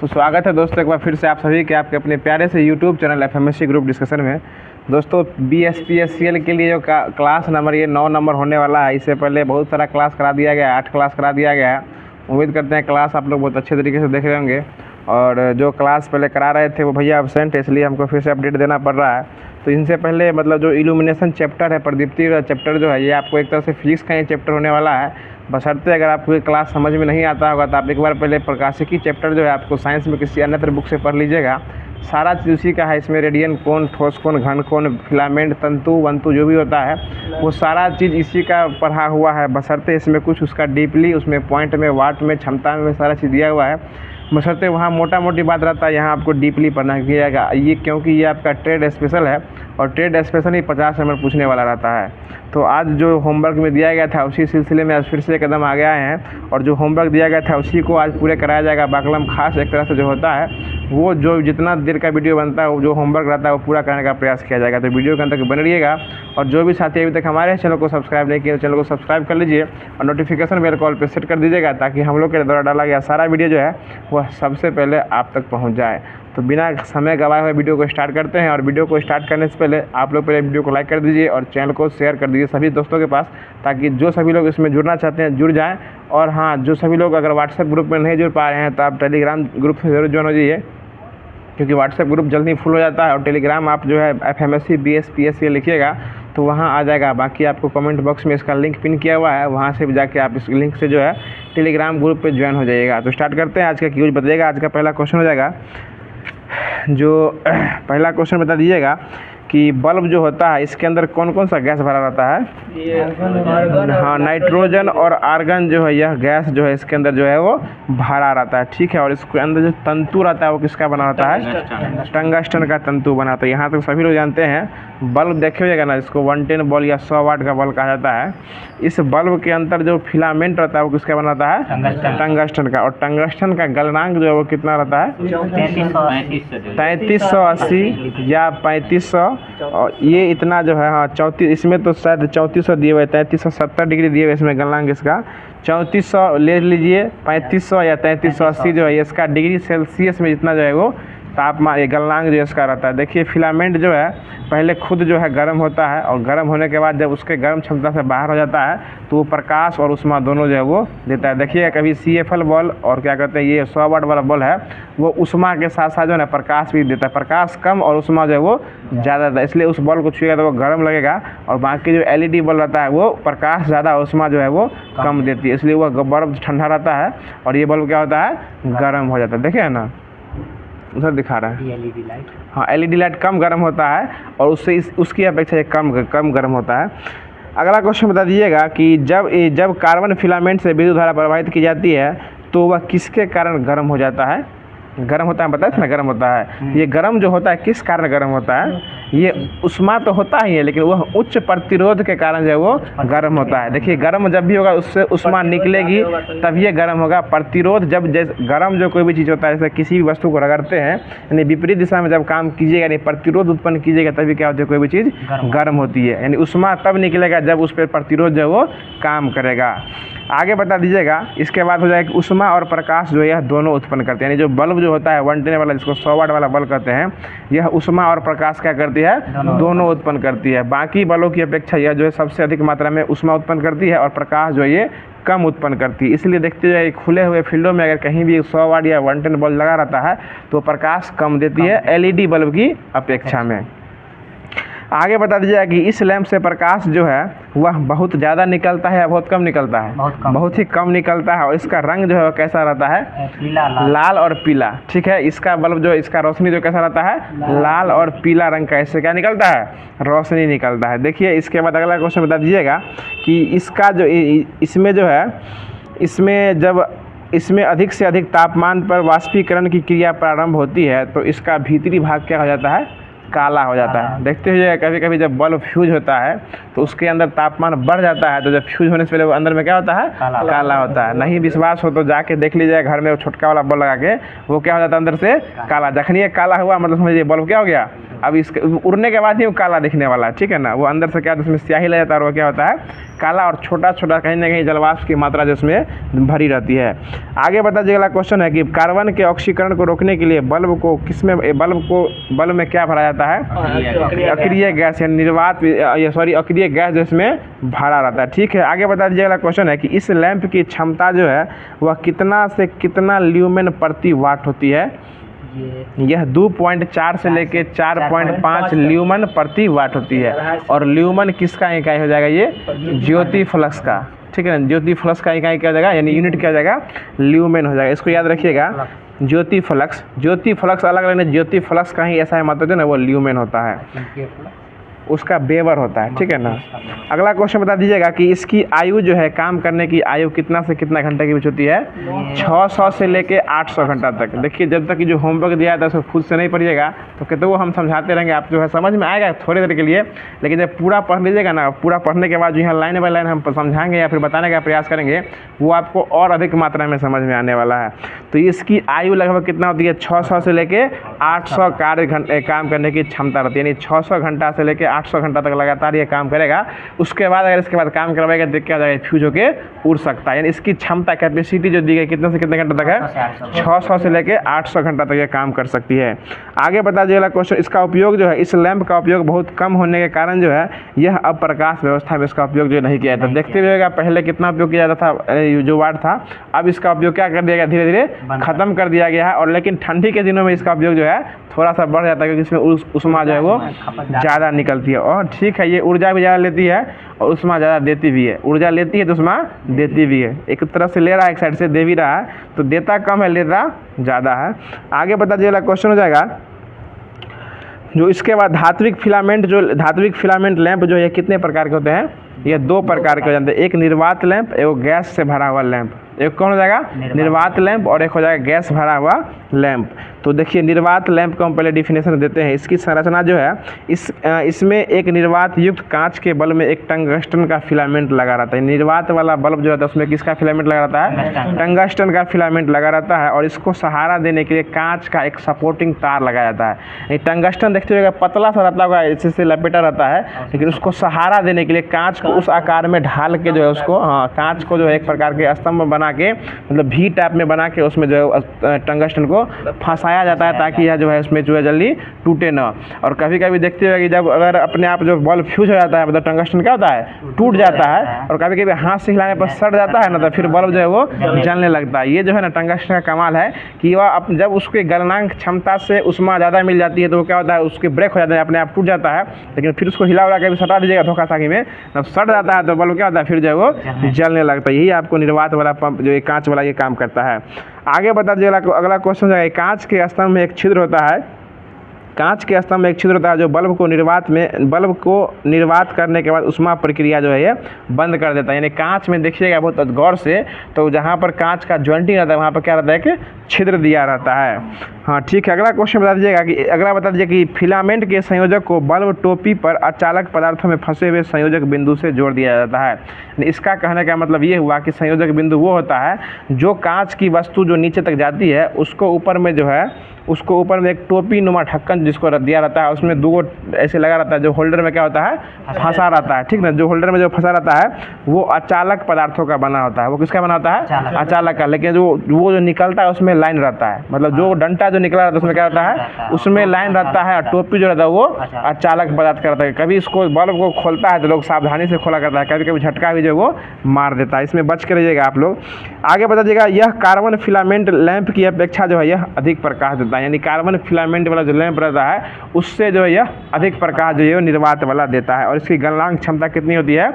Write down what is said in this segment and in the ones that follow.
तो स्वागत है दोस्तों एक बार फिर से आप सभी के आपके अपने प्यारे से यूट्यूब चैनल एफएमएससी ग्रुप डिस्कशन में। दोस्तों बीएसपीएससीएल के लिए जो क्लास नंबर ये 9 नंबर होने वाला है। इससे पहले बहुत सारा क्लास करा दिया गया है, 8 क्लास करा दिया गया है। उम्मीद करते हैं क्लास आप लोग बहुत अच्छे तरीके से देख रहे होंगे। और जो क्लास पहले करा रहे थे वो भैया एब्सेंट है, इसलिए हमको फिर से अपडेट देना पड़ रहा है। तो इनसे पहले मतलब जो इल्यूमिनेशन चैप्टर है, प्रदीप्ति चैप्टर जो है, ये आपको एक तरह से फिजिक्स का ही चैप्टर होने वाला है। बशर्ते अगर आपको ये क्लास समझ में नहीं आता होगा तो आप एक बार पहले प्रकाशिकी चैप्टर जो है आपको साइंस में किसी अन्य बुक से पढ़ लीजिएगा। सारा चीज़ उसी का है। इसमें रेडियन कोण, ठोस कोण, घन कोण, फिलामेंट, तंतु वंतु जो भी होता है वो सारा चीज़ इसी का पढ़ा हुआ है। बशर्ते इसमें कुछ उसका डीपली उसमें पॉइंट में, वाट में, क्षमता में सारा चीज़ दिया हुआ है। बशर्ते वहाँ मोटा मोटी बात रहता है, यहाँ आपको डीपली पढ़ना किया ये, क्योंकि ये आपका ट्रेड स्पेशल है और ट्रेड स्पेशल ही 50 नंबर पूछने वाला रहता है। तो आज जो होमवर्क में दिया गया था उसी सिलसिले में आज फिर से कदम आ गया है और जो होमवर्क दिया गया था उसी को आज पूरे कराया जाएगा। बाकलम खास एक तरह से जो होता है वो जो जितना देर का वीडियो बनता है जो होमवर्क रहता है वो पूरा करने का प्रयास किया जाएगा। तो वीडियो के अंदर बने रहिएगा। और जो भी साथी अभी तक हमारे चैनल को सब्सक्राइब नहीं किए चैनल को सब्सक्राइब कर लीजिए और नोटिफिकेशन बेल कॉल पर सेट कर दीजिएगा ताकि हम लोग के द्वारा डाला गया सारा वीडियो जो है वह सबसे पहले आप तक पहुँच जाए। तो बिना समय गवाए हुए वीडियो को स्टार्ट करते हैं। और वीडियो को स्टार्ट करने से पहले आप लोग पहले वीडियो को लाइक कर दीजिए और चैनल को शेयर कर दीजिए सभी दोस्तों के पास, ताकि जो सभी लोग इसमें जुड़ना चाहते हैं जुड़ जाएं। और हाँ, जो सभी लोग अगर व्हाट्सएप ग्रुप में नहीं जुड़ पा रहे हैं तो आप टेलीग्राम ग्रुप से ज़रूर ज्वाइन हो जाइए, क्योंकि व्हाट्सएप ग्रुप जल्दी फुल हो जाता है। और टेलीग्राम आप जो है एफएमएससी बीएसपीएससीएल लिखिएगा तो वहाँ आ जाएगा। बाकी आपको कमेंट बॉक्स में इसका लिंक पिन किया हुआ है, वहाँ से भी जाके आप इस लिंक से जो है टेलीग्राम ग्रुप पे ज्वाइन हो जाइएगा। तो स्टार्ट करते हैं। आज का क्यूज बताइएगा। आज का पहला क्वेश्चन हो जाएगा, जो पहला क्वेश्चन बता दीजिएगा कि बल्ब जो होता है इसके अंदर कौन कौन सा गैस भरा रहता है। हाँ, नाइट्रोजन और आर्गन जो है यह गैस जो है इसके अंदर जो है वो भरा रहता है। ठीक है। और इसके अंदर जो तंतु रहता है वो किसका बना रहता है? टंगस्टन का तंतु बना रहता है। यहाँ तक सभी लोग जानते हैं। बल्ब देखे होगा ना, इसको 110 बल्ब या 100 वाट का बल्ब कहा जाता है। इस बल्ब के अंदर जो फिलामेंट रहता है वो किसका बना रहता है? टंगस्टन का। और टंगस्टन का गलनांक जो है वो कितना रहता है? 3380 या 3500। और ये इतना जो है, हाँ 34, इसमें तो शायद 3400 दिए हुए, 3370 डिग्री दिए हुए इसमें गलनांक इसका। 3400 ले लीजिए, 3500 या 3380 जो है इसका डिग्री सेल्सियस में जितना जो है वो तापमान, ये गलनांक जो इसका रहता है। देखिए फिलामेंट जो है पहले खुद जो है गर्म होता है और गर्म होने के बाद जब उसके गर्म क्षमता से बाहर हो जाता है तो वो प्रकाश और उष्मा दोनों जो है वो देता है। देखिए कभी CFL बल्ब और क्या कहते हैं ये 100 वाट वाला बल्ब है वो उष्मा के साथ साथ जो है ना प्रकाश भी देता है। प्रकाश कम और उष्मा जो है वो ज़्यादा देता है, इसलिए उस बल्ब को छुएगा तो वो गर्म लगेगा। और बाकी जो LED बल्ब रहता है वो प्रकाश ज़्यादा और उष्मा जो है वो कम देती है, इसलिए वह बल्ब ठंडा रहता है और ये बल्ब क्या होता है? गर्म हो जाता है। देखिए ना उधर दिखा रहा है LED लाइट। हाँ, LED लाइट कम गर्म होता है और उससे उसकी अपेक्षा ये कम गर्म होता है। अगला क्वेश्चन बता दीजिएगा कि जब कार्बन फिलामेंट से विद्युत धारा प्रवाहित की जाती है तो वह किसके कारण गर्म हो जाता है? गर्म होता है, बताया था ना गर्म होता है। ये गर्म जो होता है किस कारण गर्म होता है? ये उष्मा तो होता ही है लेकिन वह उच्च प्रतिरोध के कारण जो है वो गर्म होता है। देखिए गर्म जब भी होगा उससे उष्मा निकलेगी तभी ये गर्म होगा। प्रतिरोध जब जैसे गर्म जो कोई भी चीज़ होता है, जैसे किसी भी वस्तु को रगड़ते हैं यानी विपरीत दिशा में जब काम कीजिएगा यानी प्रतिरोध उत्पन्न कीजिएगा तभी क्या होता है? कोई भी चीज़ गर्म होती है। यानी उष्मा तब निकलेगा जब उस पर प्रतिरोध जो है वो काम करेगा। आगे बता दीजिएगा। इसके बाद हो जाएगा उष्मा और प्रकाश जो है यह दोनों उत्पन्न करते हैं। यानी जो बल्ब जो होता है 110 वाला जिसको 100 वाट वाला बल्ब कहते हैं, यह उष्मा और प्रकाश क्या करती है? दोनों उत्पन्न करती है। बाकी बल्बों की अपेक्षा यह जो है सबसे अधिक मात्रा में उष्मा उत्पन्न करती है और प्रकाश जो है ये कम उत्पन्न करती है। इसलिए देखते हुए खुले हुए फील्डों में अगर कहीं भी 100 वाट या 110 बल्ब लगा रहता है तो प्रकाश कम देती है LED बल्ब की अपेक्षा में। आगे बता दीजिएगा कि इस लैंप से प्रकाश जो है वह बहुत ज़्यादा निकलता है या बहुत कम निकलता है? बहुत ही कम निकलता है। और इसका रंग जो है कैसा रहता है? पीला, लाल और पीला। ठीक है। इसका बल्ब जो इसका रोशनी जो कैसा रहता है? लाल और पीला रंग का। इससे क्या निकलता है? रोशनी निकलता है। देखिए इसके बाद अगला क्वेश्चन बता दीजिएगा कि इसका जो इसमें जो है इसमें अधिक से अधिक तापमान पर वाष्पीकरण की क्रिया प्रारंभ होती है तो इसका भीतरी भाग क्या हो जाता है? काला हो जाता है। देखते हुए कभी कभी जब बल्ब फ्यूज होता है तो उसके अंदर तापमान बढ़ जाता है तो जब फ्यूज होने से पहले वो अंदर में क्या होता है? काला होता है। नहीं विश्वास हो तो जाके देख लीजिए घर में वो छोटका वाला बल्ब लगा के, वो क्या हो जाता है? अंदर से काला। जखनी ये काला हुआ मतलब समझिए बल्ब क्या हो गया? अब इसके उड़ने के बाद ही वो काला दिखने वाला है, ठीक है ना। वो अंदर से क्या उसमें स्याही लग जाता है और वो क्या होता है काला, और छोटा छोटा कहीं ना कहीं जलवाष्प की मात्रा जो उसमें भरी रहती है। आगे बता दीजिए, अगला क्वेश्चन है कि कार्बन के ऑक्सीकरण को रोकने के लिए बल्ब में क्या भरा जाता है, अक्रिय गैस या निर्वात अक्रिय गैस जिसमें भरा रहता है, ठीक है। आगे बता दीजिए, अगला क्वेश्चन है कि इस लैंप की क्षमता जो है वह कितना से कितना ल्यूमेन प्रति वाट होती है। यह 2.4 से लेके 4.5 ल्यूमन प्रति वाट होती है। और ल्यूमन किसका इकाई हो जाएगा, ये ज्योति फ्लक्स का, ठीक है ना। ज्योति फ्लक्स का इकाई क्या हो जाएगा, यानी यूनिट क्या हो जाएगा, ल्यूमेन हो जाएगा। इसको याद रखिएगा, ज्योति फ्लक्स अलग अलग नहीं, ज्योति फ्लक्स का ही ऐसा है मतलब जो ना वो ल्यूमेन होता है, उसका वेबर होता है, ठीक है ना। अगला क्वेश्चन बता दीजिएगा कि इसकी आयु जो है, काम करने की आयु कितना से कितना घंटे के बीच होती है, 600 से लेके 800 घंटा तक। देखिए जब तक कि जो होमवर्क दिया था उसको खुद से नहीं पढ़िएगा तो कहते वो हम समझाते रहेंगे, आप जो है समझ में आएगा थोड़ी देर के लिए, लेकिन जब पूरा पढ़ लीजिएगा ना, पूरा पढ़ने के बाद जो है लाइन बाय लाइन हम समझाएंगे या फिर बताने का प्रयास करेंगे, वो आपको और अधिक मात्रा में समझ में आने वाला है। तो इसकी आयु लगभग कितना होती है, 600 से लेके 800 काम करने की क्षमता रहती है, यानी 600 घंटा से लेके 800 घंटा तक लगातार ये काम करेगा। उसके बाद अगर इसके बाद काम करवाएगा तो क्या हो जाएगा, फ्यूज होके उड़ सकता है। यानी इसकी क्षमता कैपेसिटी जो दी गई कितने से कितने घंटे तक है, 600 से लेके 800 घंटा तक ये काम कर सकती है। आगे बता दीजिएगा क्वेश्चन, इसका उपयोग जो है, इस लैंप का उपयोग बहुत कम होने के कारण जो है यह अब प्रकाश व्यवस्था में इसका उपयोग जो नहीं किया जाता। देखते हुएगा पहले कितना उपयोग किया जाता था, जो वाट था, अब इसका उपयोग क्या कर दिया गया, धीरे धीरे खत्म कर दिया गया है। और लेकिन ठंडी के दिनों में इसका उपयोग जो है थोड़ा सा बढ़ जाता है, क्योंकि इसमें उष्मा जो है वो ज़्यादा निकलती है। और ठीक है, ये ऊर्जा भी ज़्यादा लेती है और उष्मा ज़्यादा देती भी है। ऊर्जा लेती है तो उष्मा देती भी है, एक तरफ से ले रहा है, एक साइड से दे भी रहा है, तो देता कम है लेता ज़्यादा है। आगे बता दीजिएगा क्वेश्चन हो जाएगा, जो इसके बाद धात्विक फिलामेंट लैंप जो है कितने प्रकार के होते हैं, ये 2 प्रकार के हो जाते हैं, एक निर्वात लैंप, एक गैस से भरा हुआ लैंप। एक कौन हो जाएगा, निर्वात लैंप, और एक हो जाएगा गैस भरा हुआ लैंप। तो देखिए निर्वात लैंप को हम पहले डिफिनेशन देते हैं। इसकी संरचना जो है, इसमें एक निर्वात युक्त कांच के बल्ब में एक टंगस्टन का फिलामेंट लगा रहता है। निर्वात वाला बल्ब जो रहता है उसमें किसका फिलामेंट लगा रहता है, टंगस्टन का फिलामेंट लगा रहता है। और इसको सहारा देने के लिए कांच का एक सपोर्टिंग तार लगाया जाता है। ये टंगस्टन देखते हुए पतला सा रहता होगा, इससे लपेटा रहता है, लेकिन उसको सहारा देने के लिए कांच को उस आकार में ढाल के जो है उसको कांच को जो है एक प्रकार के स्तंभ बना के, मतलब भी टाइप में बना के उसमें जो है टंगस्टन को फंसाया जाता है, ताकि यह जो है उसमें जो है जल्दी टूटे ना। और कभी कभी देखते हुए कि जब अगर अपने आप जो बल्ब फ्यूज हो जाता है, मतलब टंगस्टन क्या होता है, टूट जाता है, और कभी कभी हाथ से हिलाने पर सड़ जाता है ना, तो फिर बल्ब जो है वो जलने लगता है। ये जो है ना टंगस्टन का कमाल है कि वह जब उसके गलनांक क्षमता से उष्मा ज़्यादा मिल जाती है तो वो क्या होता है, उसके ब्रेक हो जाता है, अपने आप टूट जाता है। लेकिन फिर उसको हिला के भी सटा दीजिएगा धोखा साकी में, जब सड़ जाता है तो बल्ब क्या होता है, फिर जो है वो जलने लगता है। यही आपको निर्वात वाला पंप जो कांच वाला ये काम करता है। आगे बता दीजिएगा, अगला क्वेश्चन है, कांच के स्तंभ में एक छिद्र होता है, कांच के स्तंभ में एक छिद्र होता है जो बल्ब को निर्वात करने के बाद उष्मा प्रक्रिया जो है ये बंद कर देता है। यानी कांच में देखिएगा बहुत गौर से, तो जहाँ पर कांच का जॉइंटिंग रहता है वहाँ पर क्या रहता है कि छिद्र दिया रहता है। हाँ ठीक है, अगला क्वेश्चन बता दीजिए कि फिलामेंट के संयोजक को बल्ब टोपी पर अचालक पदार्थों में फंसे हुए संयोजक बिंदु से जोड़ दिया जाता है। इसका कहने का मतलब ये हुआ कि संयोजक बिंदु वो होता है जो कांच की वस्तु जो नीचे तक जाती है उसको ऊपर में एक टोपी नुमा ढक्कन जिसको दिया रहता है, उसमें 2 ऐसे लगा रहता है, जो होल्डर में क्या होता है, फंसा रहता है, ठीक ना। जो होल्डर में जो फंसा रहता है वो अचालक पदार्थों का बना होता है। वो किसका बना होता है, अचालक का। लेकिन वो जो निकलता है उसमें लाइन रहता है, मतलब जो डंटा जो निकला रहता है उसमें क्या रहता है, उसमें लाइन रहता है। और टोपी जो रहता है वो अचालक पदार्थ का रहता है। कभी इसको बल्ब को खोलता है तो लोग सावधानी से खोला करता है, कभी कभी झटका भी जो वो मार देता है। इसमें बच के रहिएगा आप लोग। आगे बता दीजिएगा, यह कार्बन फिलामेंट लैंप की अपेक्षा जो है यह अधिक प्रकाश देता है। यानी कार्बन फिलामेंट वाला जो लैंप रहता है उससे जो है यह अधिक प्रकाश जो है निर्वात वाला देता है। और इसकी गलनांक क्षमता कितनी होती है,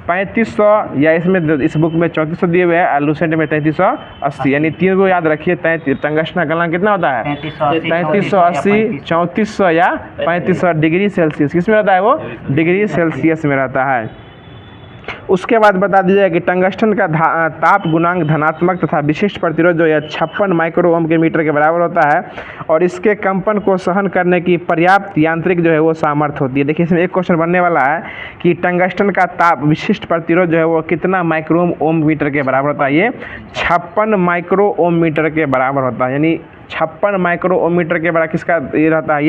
3500, या इसमें इस बुक में 3400 दिए हुए हैं, लूसेंट में 3380। यानी 3 को याद रखिए। टंगस्टन का गलनांक कितना होता है, 3380, 3400 या 3500 डिग्री सेल्सियस। किस में रहता है, वो डिग्री सेल्सियस में रहता है। उसके बाद बता दीजिए कि टंगस्टन का ताप गुणांक धनात्मक तथा विशिष्ट प्रतिरोध जो है 56 माइक्रो ओम के मीटर के बराबर होता है। और इसके कंपन को सहन करने की पर्याप्त यांत्रिक जो है वो सामर्थ्य होती है। देखिए इसमें एक क्वेश्चन बनने वाला है कि टंगस्टन का ताप विशिष्ट प्रतिरोध जो है वो कितना माइक्रो ओम मीटर के बराबर होता है। ये 56 माइक्रो ओम मीटर के बराबर होता है। यानी 56 माइक्रोमीटर के बड़ा किसका ये रहता है,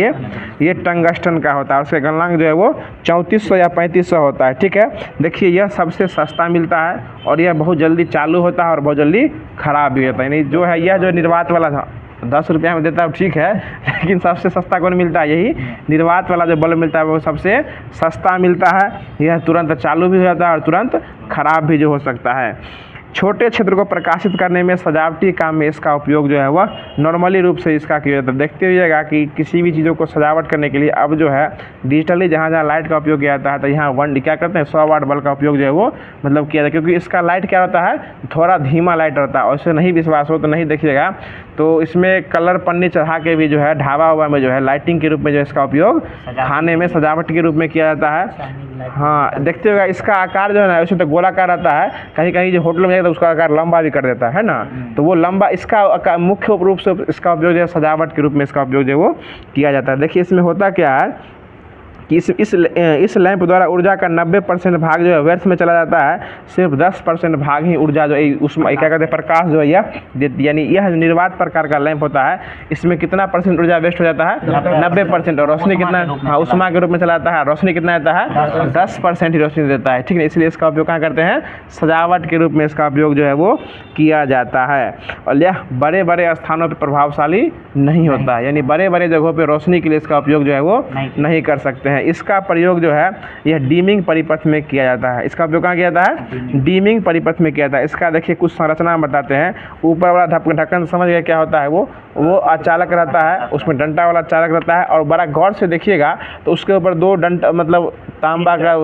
ये टंगस्टन का होता है। उसके गलनांक जो है वो 3400 या 3500 होता है। ठीक है, देखिए यह सबसे सस्ता मिलता है और यह बहुत जल्दी चालू होता है और बहुत जल्दी ख़राब भी होता है। यानी जो है यह जो निर्वात वाला था 10 रुपया में देता है ठीक है, लेकिन सबसे सस्ता कौन मिलता है, यही निर्वात वाला जो बल्ब मिलता है वो सबसे सस्ता मिलता है। यह तुरंत चालू भी हो जाता है और तुरंत ख़राब भी जो हो सकता है। छोटे क्षेत्र को प्रकाशित करने में सजावटी काम में इसका उपयोग जो है वह नॉर्मली रूप से इसका किया जाता है। देखते हुएगा कि किसी भी चीज़ों को सजावट करने के लिए अब जो है डिजिटली जहाँ जहाँ लाइट का उपयोग किया जाता है तो यहाँ क्या करते हैं 100 वाट बल्ब का उपयोग जो है वो मतलब किया जाता है, क्योंकि इसका लाइट क्या होता है, थोड़ा धीमा लाइट रहता है। और इससे नहीं विश्वास हो तो नहीं देखिएगा, तो इसमें कलर पन्नी चढ़ा के भी जो है ढाबा हुआ में जो है लाइटिंग के रूप में जो इसका उपयोग खाने में सजावट के रूप में किया जाता है। हाँ, देखते होगा इसका आकार जो है ना वैसे तो गोलाकार रहता है, कहीं कहीं जो होटल में जाता है उसका आकार लंबा भी कर देता है ना, तो वो लंबा इसका मुख्य रूप से इसका उपयोग जो है सजावट के रूप में इसका उपयोग जो है वो किया जाता है। देखिए इसमें होता क्या है कि इस लैंप द्वारा ऊर्जा का 90% भाग जो है व्यर्थ में चला जाता है, सिर्फ 10% भाग ही ऊर्जा जो है उसमें क्या कहते हैं प्रकाश जो है यह देती। यानी यह निर्वात प्रकार का लैंप होता है, इसमें कितना % ऊर्जा वेस्ट हो जाता है, 90%। और रोशनी कितना, हाँ उष्मा के रूप में चलाता है, रोशनी कितना आता है, 10% ही रोशनी देता है। ठीक है, इसलिए इसका उपयोग कहाँ करते हैं, सजावट के रूप में इसका उपयोग जो है वो किया जाता है। और यह बड़े बड़े स्थानों पर प्रभावशाली नहीं होता है, यानी बड़े बड़े जगहों पर रोशनी के लिए इसका उपयोग जो है वो नहीं कर सकते हैं। इसका प्रयोग जो है यह डीमिंग परिपथ में किया जाता है। इसका उपयोग कहाँ किया जाता है, डीमिंग परिपथ में किया जाता है। इसका देखिए कुछ संरचना बताते हैं। ऊपर वाला ढक्कन समझ गए क्या होता है, वो अचालक रहता है, उसमें डंटा वाला चालक रहता है। और बड़ा गौर से देखिएगा तो उसके ऊपर 2 डंटा मतलब तांबा का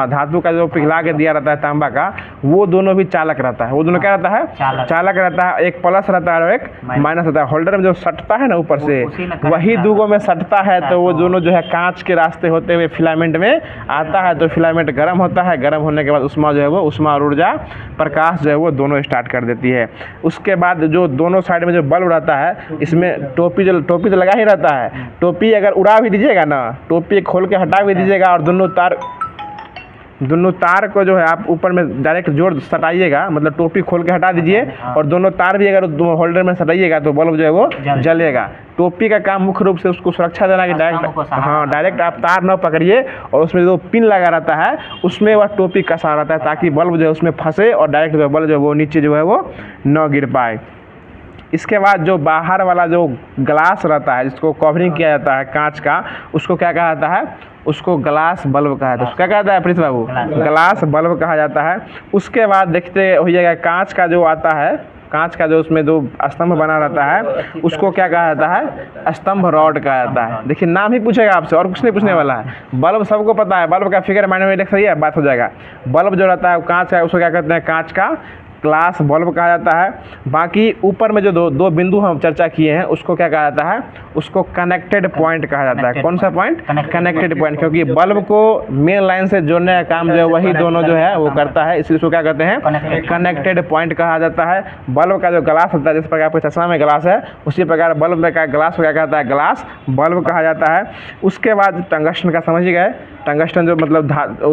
धातु का जो पिघला के दिया रहता है तांबा का, वो दोनों भी चालक रहता है। वो दोनों क्या रहता है, चालक रहता है। एक प्लस रहता है और एक माइनस रहता है। होल्डर में जो सटता है ना ऊपर से, वही दूगों में सटता है, तो वो दोनों जो है कांच के रास्ते होते हुए फिलामेंट में आता है। तो फिलामेंट गर्म होता है, गर्म होने के बाद उष्मा जो है वो उष्मा और ऊर्जा प्रकाश जो है वो दोनों स्टार्ट कर देती है। उसके बाद जो दोनों साइड में जो बल्ब रहता है, इसमें टोपी तो लगा ही रहता है। टोपी अगर उड़ा भी दीजिएगा ना, टोपी खोल के हटा भी दीजिएगा और दोनों तार को जो है आप ऊपर में डायरेक्ट जोड़ सटाइएगा, मतलब टोपी खोल के हटा दीजिए और दोनों तार भी अगर होल्डर में सटाइएगा तो बल्ब जो है वो जलेगा। टोपी का काम मुख्य रूप से उसको सुरक्षा देना कि डायरेक्ट आप तार न पकड़िए और उसमें जो पिन लगा रहता है उसमें वह टोपी कसा रहता है, ताकि बल्ब जो है उसमें फंसे और डायरेक्ट जो बल्ब जो है वो नीचे जो है वो न गिर पाए। इसके बाद जो बाहर वाला जो ग्लास रहता है जिसको कवरिंग किया जाता है कांच का, उसको क्या कहा जाता है, उसको ग्लास बल्ब कहा जाता है। उसका क्या कहता है प्रिंस बाबू, ग्लास बल्ब कहा जाता है। उसके बाद देखते होइएगा कांच का जो आता है, कांच का जो उसमें जो स्तंभ बना रहता है उसको क्या कहा जाता है, स्तंभ रॉड कहा जाता है। देखिए नाम ही पूछेगा आपसे और कुछ नहीं पूछने वाला है। बल्ब सबको पता है, बल्ब का फिगर माइंड में देख सही है, बात हो जाएगा। बल्ब जो रहता है कांच का, उसको क्या कहते हैं, कांच का ग्लास बल्ब कहा जाता है। बाकी ऊपर में जो दो बिंदु हम चर्चा किए हैं उसको क्या कहा जाता है, उसको कनेक्टेड पॉइंट कहा जाता है। कौन सा पॉइंट, कनेक्टेड पॉइंट, क्योंकि बल्ब को मेन लाइन से जोड़ने का काम जो है वही दोनों जो है वो करता है, इसलिए उसको क्या कहते हैं, कनेक्टेड पॉइंट कहा जाता है। बल्ब का जो ग्लास होता है, जिस प्रकार आपके चश्मा में ग्लास है उसी प्रकार बल्ब में का ग्लास को क्या कहता है, ग्लास बल्ब कहा जाता है। उसके बाद टंगस्टन का समझ गए, टंगस्टन जो मतलब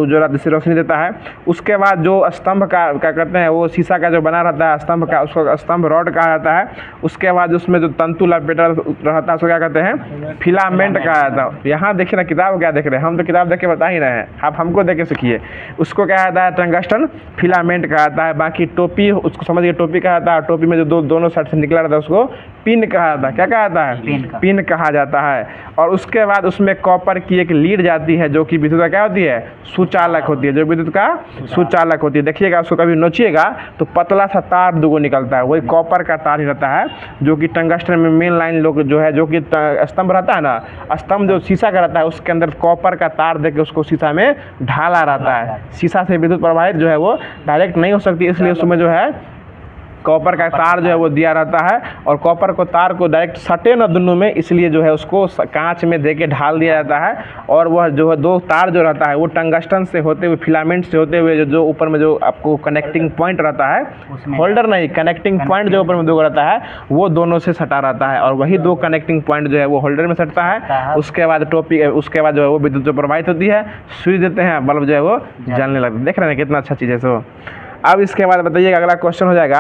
जो रोशनी देता है। उसके बाद जो स्तंभ का क्या कहते हैं, वो शीशा का जो बना रहता है स्तंभ का, उसको स्तंभ रॉड कहा जाता है। उसके बाद उसमें जो तंतु लपेटा रहता है उसको क्या कहते हैं, फिलामेंट कहा जाता है। यहाँ देखिए ना, किताब क्या देख रहे हैं, हम तो किताब देख के बता ही रहे हैं, आप हमको देख के सीखिए। उसको क्या कहता है, टंगस्टन फिलामेंट कहा जाता है। बाकी टोपी, उसको समझिए टोपी कहा जाता है। टोपी में जो दोनों साइड से निकला रहता है उसको पिन कहा जाता है। क्या कहा जाता है, पिन कहा जाता है। और उसके बाद उसमें कॉपर की एक लीड जाती है जो कि विद्युत का क्या होती है, सुचालक होती है, जो विद्युत का सुचालक होती है। देखिएगा उसको कभी नोचिएगा तो पतला सा तार दुगो निकलता है, वही कॉपर का तार ही रहता है, जो कि टंगस्टन में मेन लाइन लोग जो है, जो कि स्तंभ रहता है ना, स्तंभ जो शीशा का रहता है उसके अंदर कॉपर का तार देके उसको शीशा में ढाला रहता है। शीशा से विद्युत प्रवाहित जो है वो डायरेक्ट नहीं हो सकती, इसलिए उसमें जो है कॉपर का तार जो है वो दिया रहता है। और कॉपर को तार को डायरेक्ट सटे ना दोनों में, इसलिए जो है उसको कांच में देके ढाल दिया जाता है। और वह जो है दो तार जो रहता है वो टंगस्टन से होते हुए, फिलामेंट से होते हुए जो ऊपर में जो आपको कनेक्टिंग पॉइंट रहता है, होल्डर नहीं, कनेक्टिंग पॉइंट जो ऊपर में दो रहता है वो दोनों से सटा रहता है। और वही दो कनेक्टिंग पॉइंट जो है वो होल्डर में सटता है। उसके बाद टोपी, उसके बाद जो है वो विद्युत जो प्रवाहित होती है, स्विच देते हैं, बल्ब जो है वो जलने लगता है। देख रहे हैं कितना अच्छा चीज़ है सो। अब इसके बाद बताइएगा, अगला क्वेश्चन हो जाएगा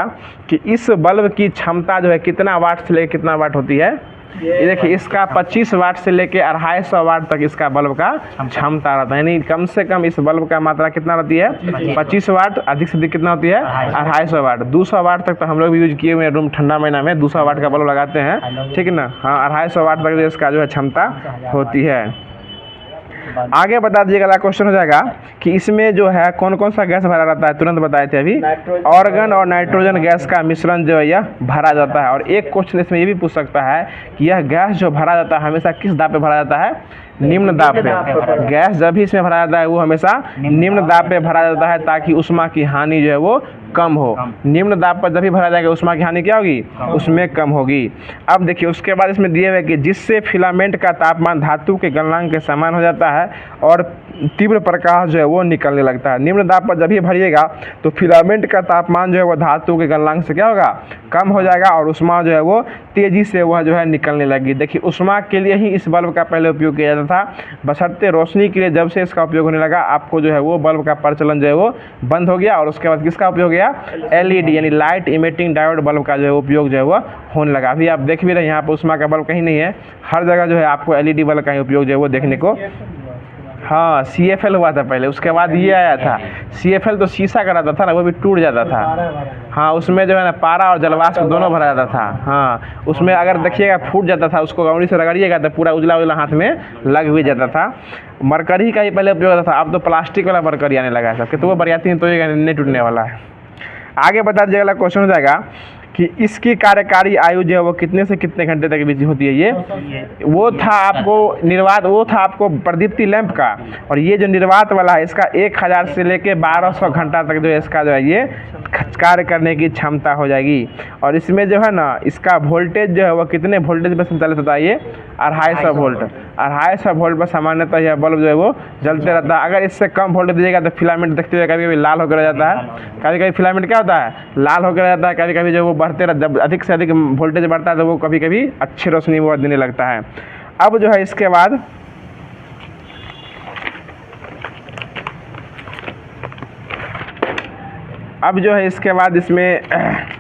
कि इस बल्ब की क्षमता जो है कितना वाट से लेकर कितना वाट होती है। ये देखिए, इसका 25 वाट से लेके 250 वाट तक इसका बल्ब का क्षमता रहता है, यानी कम से कम इस बल्ब का मात्रा कितना रहती है 25 वाट, अधिक से अधिक कितना होती है 250 वाट। 200 वाट तक तो हम लोग भी यूज किए हुए रूम ठंडा महीना में 200 वाट का बल्ब लगाते हैं, ठीक है ना। हाँ, 250 वाट तक इसका जो है क्षमता होती है। आगे बता दीजिएगा, अगला क्वेश्चन हो जाएगा कि इसमें जो है कौन कौन सा गैस भरा रहता है, तुरंत बताए थे अभी। ऑर्गन और नाइट्रोजन गैस का मिश्रण जो है यह भरा जाता है। और एक क्वेश्चन इसमें ये भी पूछ सकता है कि यह गैस जो भरा जाता है हमेशा किस दाब पे भरा जाता है, निम्न दाब पे। गैस जब भी इसमें भरा जाता है वो हमेशा निम्न दाब पे भरा जाता है, ताकि उष्मा की हानि जो है वो कम हो। निम्न दाब पर जब भी भरा जाएगा उष्मा की हानि क्या होगी, उसमें कम होगी। अब देखिए, उसके बाद इसमें दिए हुए कि जिससे फिलामेंट का तापमान धातु के गलनांक के समान हो जाता है और तीव्र प्रकाश जो है वो निकलने लगता है। निम्न दाब पर जब भी भरिएगा तो फिलामेंट का तापमान जो है वो धातु के गलनांक से क्या होगा, कम हो जाएगा और उष्मा जो है वो तेजी से वह जो है निकलने लगी। देखिए, उष्मा के लिए ही इस बल्ब का पहले उपयोग किया जाता था, बशर्ते रोशनी के लिए जब से इसका उपयोग होने लगा आपको जो है वो बल्ब का प्रचलन जो है वो बंद हो गया और उसके बाद किसका उपयोग गया, एलईडी यानी लाइट इमिटिंग डायोड बल्ब का जो है उपयोग जो है वो होने लगा। अभी आप देख भी रहे हैं यहाँ पर उष्मा का बल्ब कहीं नहीं है, हर जगह जो है आपको एलईडी बल्ब का ही उपयोग जो है वो देखने को। हाँ, CFL हुआ था पहले, उसके बाद ये आया था। CFL तो शीशा का रहता था ना, वो भी टूट जाता था। हाँ, उसमें जो है ना पारा और जलवाष्प दोनों भरा जाता था। हाँ, उसमें अगर देखिएगा फूट जाता था, उसको अंगुली से रगड़िएगा तो पूरा उजला उजला हाथ में लग भी जाता था। मरकरी का ही पहले उपयोग होता था, अब तो प्लास्टिक वाला मरकरी आने लगा है सबके, तो वो बरियाती है तो ये नहीं टूटने वाला है। आगे बता दीजिए, अगला क्वेश्चन हो जाएगा कि इसकी कार्यकारी आयु जो है वो कितने से कितने घंटे तक बीच होती है। ये वो था आपको निर्वात, वो था आपको प्रदीप्ति लैंप का, और ये जो निर्वात वाला है इसका 1000 से लेके 1200 घंटा तक जो है इसका जो है ये कार्य करने की क्षमता हो जाएगी। और इसमें जो है ना इसका वोल्टेज जो है वो कितने वोल्टेज पर संचालित होता है, ये 250 वोल्ट। 250 वोल्ट पर सामान्यतः यह बल्ब जो है वो जलते रहता है। अगर इससे कम वोल्टेज दीजिएगा तो फिलामेंट देखते हुए कभी कभी लाल होकर रह जाता है, कभी कभी फिलामेंट क्या होता है लाल होकर रह जाता है, कभी कभी जो वो बढ़ते रहता है, जब अधिक से अधिक वोल्टेज बढ़ता है तो वो कभी कभी अच्छी रोशनी वो देने लगता है। अब जो है इसके बाद इसमें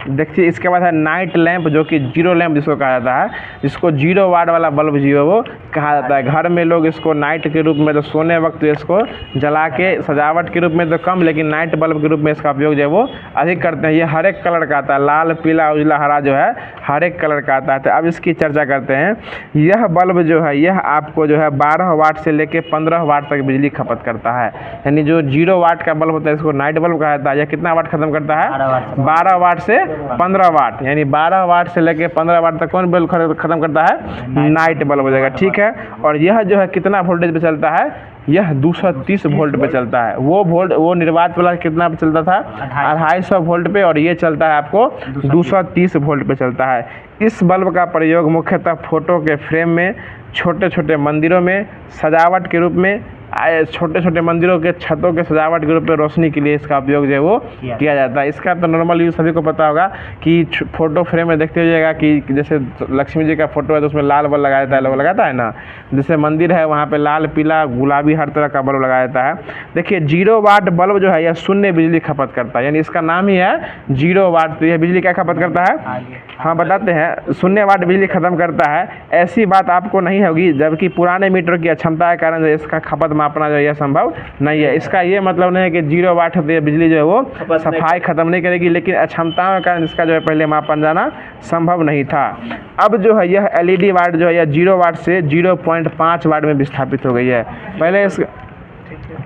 देखिए, इसके बाद है नाइट लैंप, जो कि जीरो लैंप जिसको कहा जाता है, जिसको 0 वाट वाला बल्ब जो है वो कहा जाता है। घर में लोग इसको नाइट के रूप में तो सोने वक्त इसको जला के सजावट के रूप में तो कम, लेकिन नाइट बल्ब के रूप में इसका उपयोग जो है वो अधिक करते हैं। ये हर एक कलर का आता है, लाल पीला उजला हरा जो है हर एक कलर का आता है। तो अब इसकी चर्चा करते हैं। यह बल्ब जो है यह आपको जो है 12 वाट से लेके 15 वाट तक बिजली खपत करता है। यानी जो 0 वाट का बल्ब होता है इसको नाइट बल्ब कहा जाता है। यह कितना वाट खत्म करता है, 12 वाट से 15 वाट, यानी 12 वाट से लेके 15 वाट तक कौन बल्ब खत्म करता है, नाइट बल्ब हो जाएगा। ठीक है, और यह जो है कितना वोल्टेज पे चलता है, यह 230 वोल्ट पे चलता है। वो निर्वात वाला कितना पे चलता था, 250 वोल्ट पे, और ये चलता है आपको 230 वोल्ट पे चलता है। इस बल्ब का प्रयोग मुख्यतः फोटो के फ्रेम में, छोटे छोटे मंदिरों में सजावट के रूप में, छोटे छोटे मंदिरों के छतों के सजावट के रूप में रोशनी के लिए इसका उपयोग जो है वो किया जाता है। इसका तो नॉर्मल यूज सभी को पता होगा कि फोटो फ्रेम में देखते हुएगा कि जैसे लक्ष्मी जी का फोटो है तो उसमें लाल बल्ब लगाया जाता है, लोग लगाता है ना। जैसे मंदिर है वहाँ पे लाल पीला गुलाबी हर तरह का बल्ब लगाया जाता है। देखिए 0 वाट बल्ब जो है यह शून्य बिजली खपत करता है, यानी इसका नाम ही है 0 वाट। तो यह बिजली क्या खपत करता है, हाँ बताते हैं, 0 वाट बिजली खत्म करता है। ऐसी बात आपको नहीं होगी, जबकि पुराने मीटर की अक्षमता के कारण इसका खपत मापना जो है संभव नहीं है। इसका ये मतलब नहीं है कि 0 वाट बिजली जो है वो सफाई खत्म नहीं करेगी, लेकिन अक्षमताओं के कारण इसका जो है पहले मापन जाना संभव नहीं था। अब जो है यह एलईडी वाट जो है यह 0 वाट से 0.5 वाट में विस्थापित हो गई है।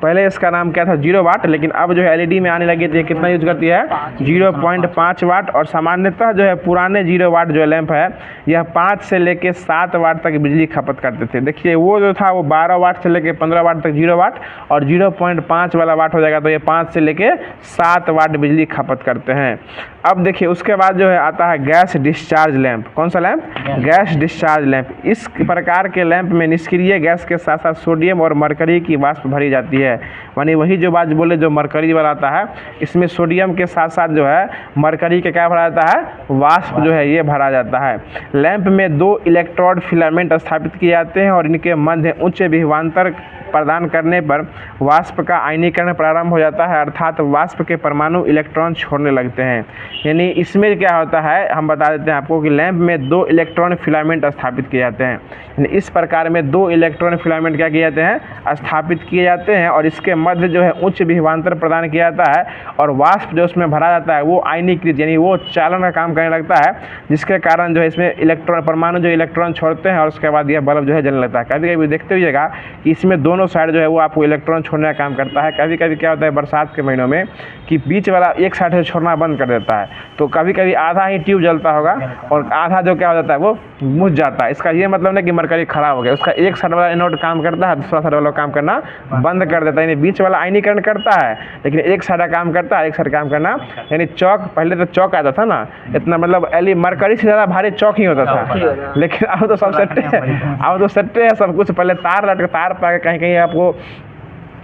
पहले इसका नाम क्या था, 0 वाट, लेकिन अब जो है एलईडी में आने लगी थी। कितना यूज करती है, 0.5 वाट। और सामान्यतः जो है पुराने 0 वाट जो लैंप है यह 5 से लेके 7 वाट तक बिजली खपत करते थे। देखिए वो जो था वो 12 वाट से लेके 15 वाट तक 0 वाट, और 0.5 वाला वाट हो जाएगा तो ये 5 से लेके 7 वाट बिजली खपत करते हैं। अब देखिए उसके बाद जो है आता है गैस डिस्चार्ज लैंप। कौन सा लैंप, गैस डिस्चार्ज लैंप। इस प्रकार के लैंप में निष्क्रिय गैस के साथ साथ सोडियम और मरकरी की वाष्प भरी जाती है। है। यानी वही जो बात बोले जो मरकरी वाला आता है, इसमें सोडियम के साथ साथ जो है मरकरी के क्या भरा जाता है, वाष्प जो है ये भरा जाता है। लैंप में 2 इलेक्ट्रोड फिलामेंट स्थापित किए जाते हैं और इनके मध्य उच्च विभवांतर प्रदान करने पर वाष्प का आयनीकरण प्रारंभ हो जाता है, अर्थात वाष्प के परमाणु इलेक्ट्रॉन छोड़ने लगते हैं। यानी इसमें क्या होता है, हम बता देते हैं आपको कि लैंप में 2 इलेक्ट्रॉन फिलामेंट स्थापित किए जाते हैं। यानी इस प्रकार में 2 इलेक्ट्रॉन फिलामेंट क्या किए जाते हैं, स्थापित किए जाते हैं और इसके मध्य जो है उच्च विभवांतर प्रदान किया जाता है और वाष्प जो उसमें भरा जाता है वो आयनीकृत यानी वो चालन का काम करने लगता है, जिसके कारण जो है इसमें इलेक्ट्रॉन परमाणु जो इलेक्ट्रॉन छोड़ते हैं और उसके बाद यह बल्ब जो है जलने लगता है। कभी कभी देखते हुएगा कि इसमें दोनों साइड जो है वो आपको इलेक्ट्रॉन छोड़ने का काम करता है। कभी कभी क्या होता है बरसात के महीनों में कि बीच वाला एक साइड से छोड़ना बंद कर देता है, तो कभी कभी आधा ही ट्यूब जलता होगा और आधा जो क्या हो जाता है वो बुझ जाता है। इसका ये मतलब नहीं कि मरकरी खराब हो गया, उसका एक साइड वाला एनोड काम करता है, दूसरा साइड वाला काम करना बंद कर देता है। यानी बीच वाला आयनीकरण करता है लेकिन एक साइड काम करता है, एक साइड काम करना। यानी चौक, पहले तो चौक आता था ना इतना, मतलब मरकरी से ज़्यादा भारी चौक ही होता था, लेकिन अब तो सब सट्टे हैं, अब तो सट्टे है सब कुछ। पहले तार पा कहीं कहीं आपको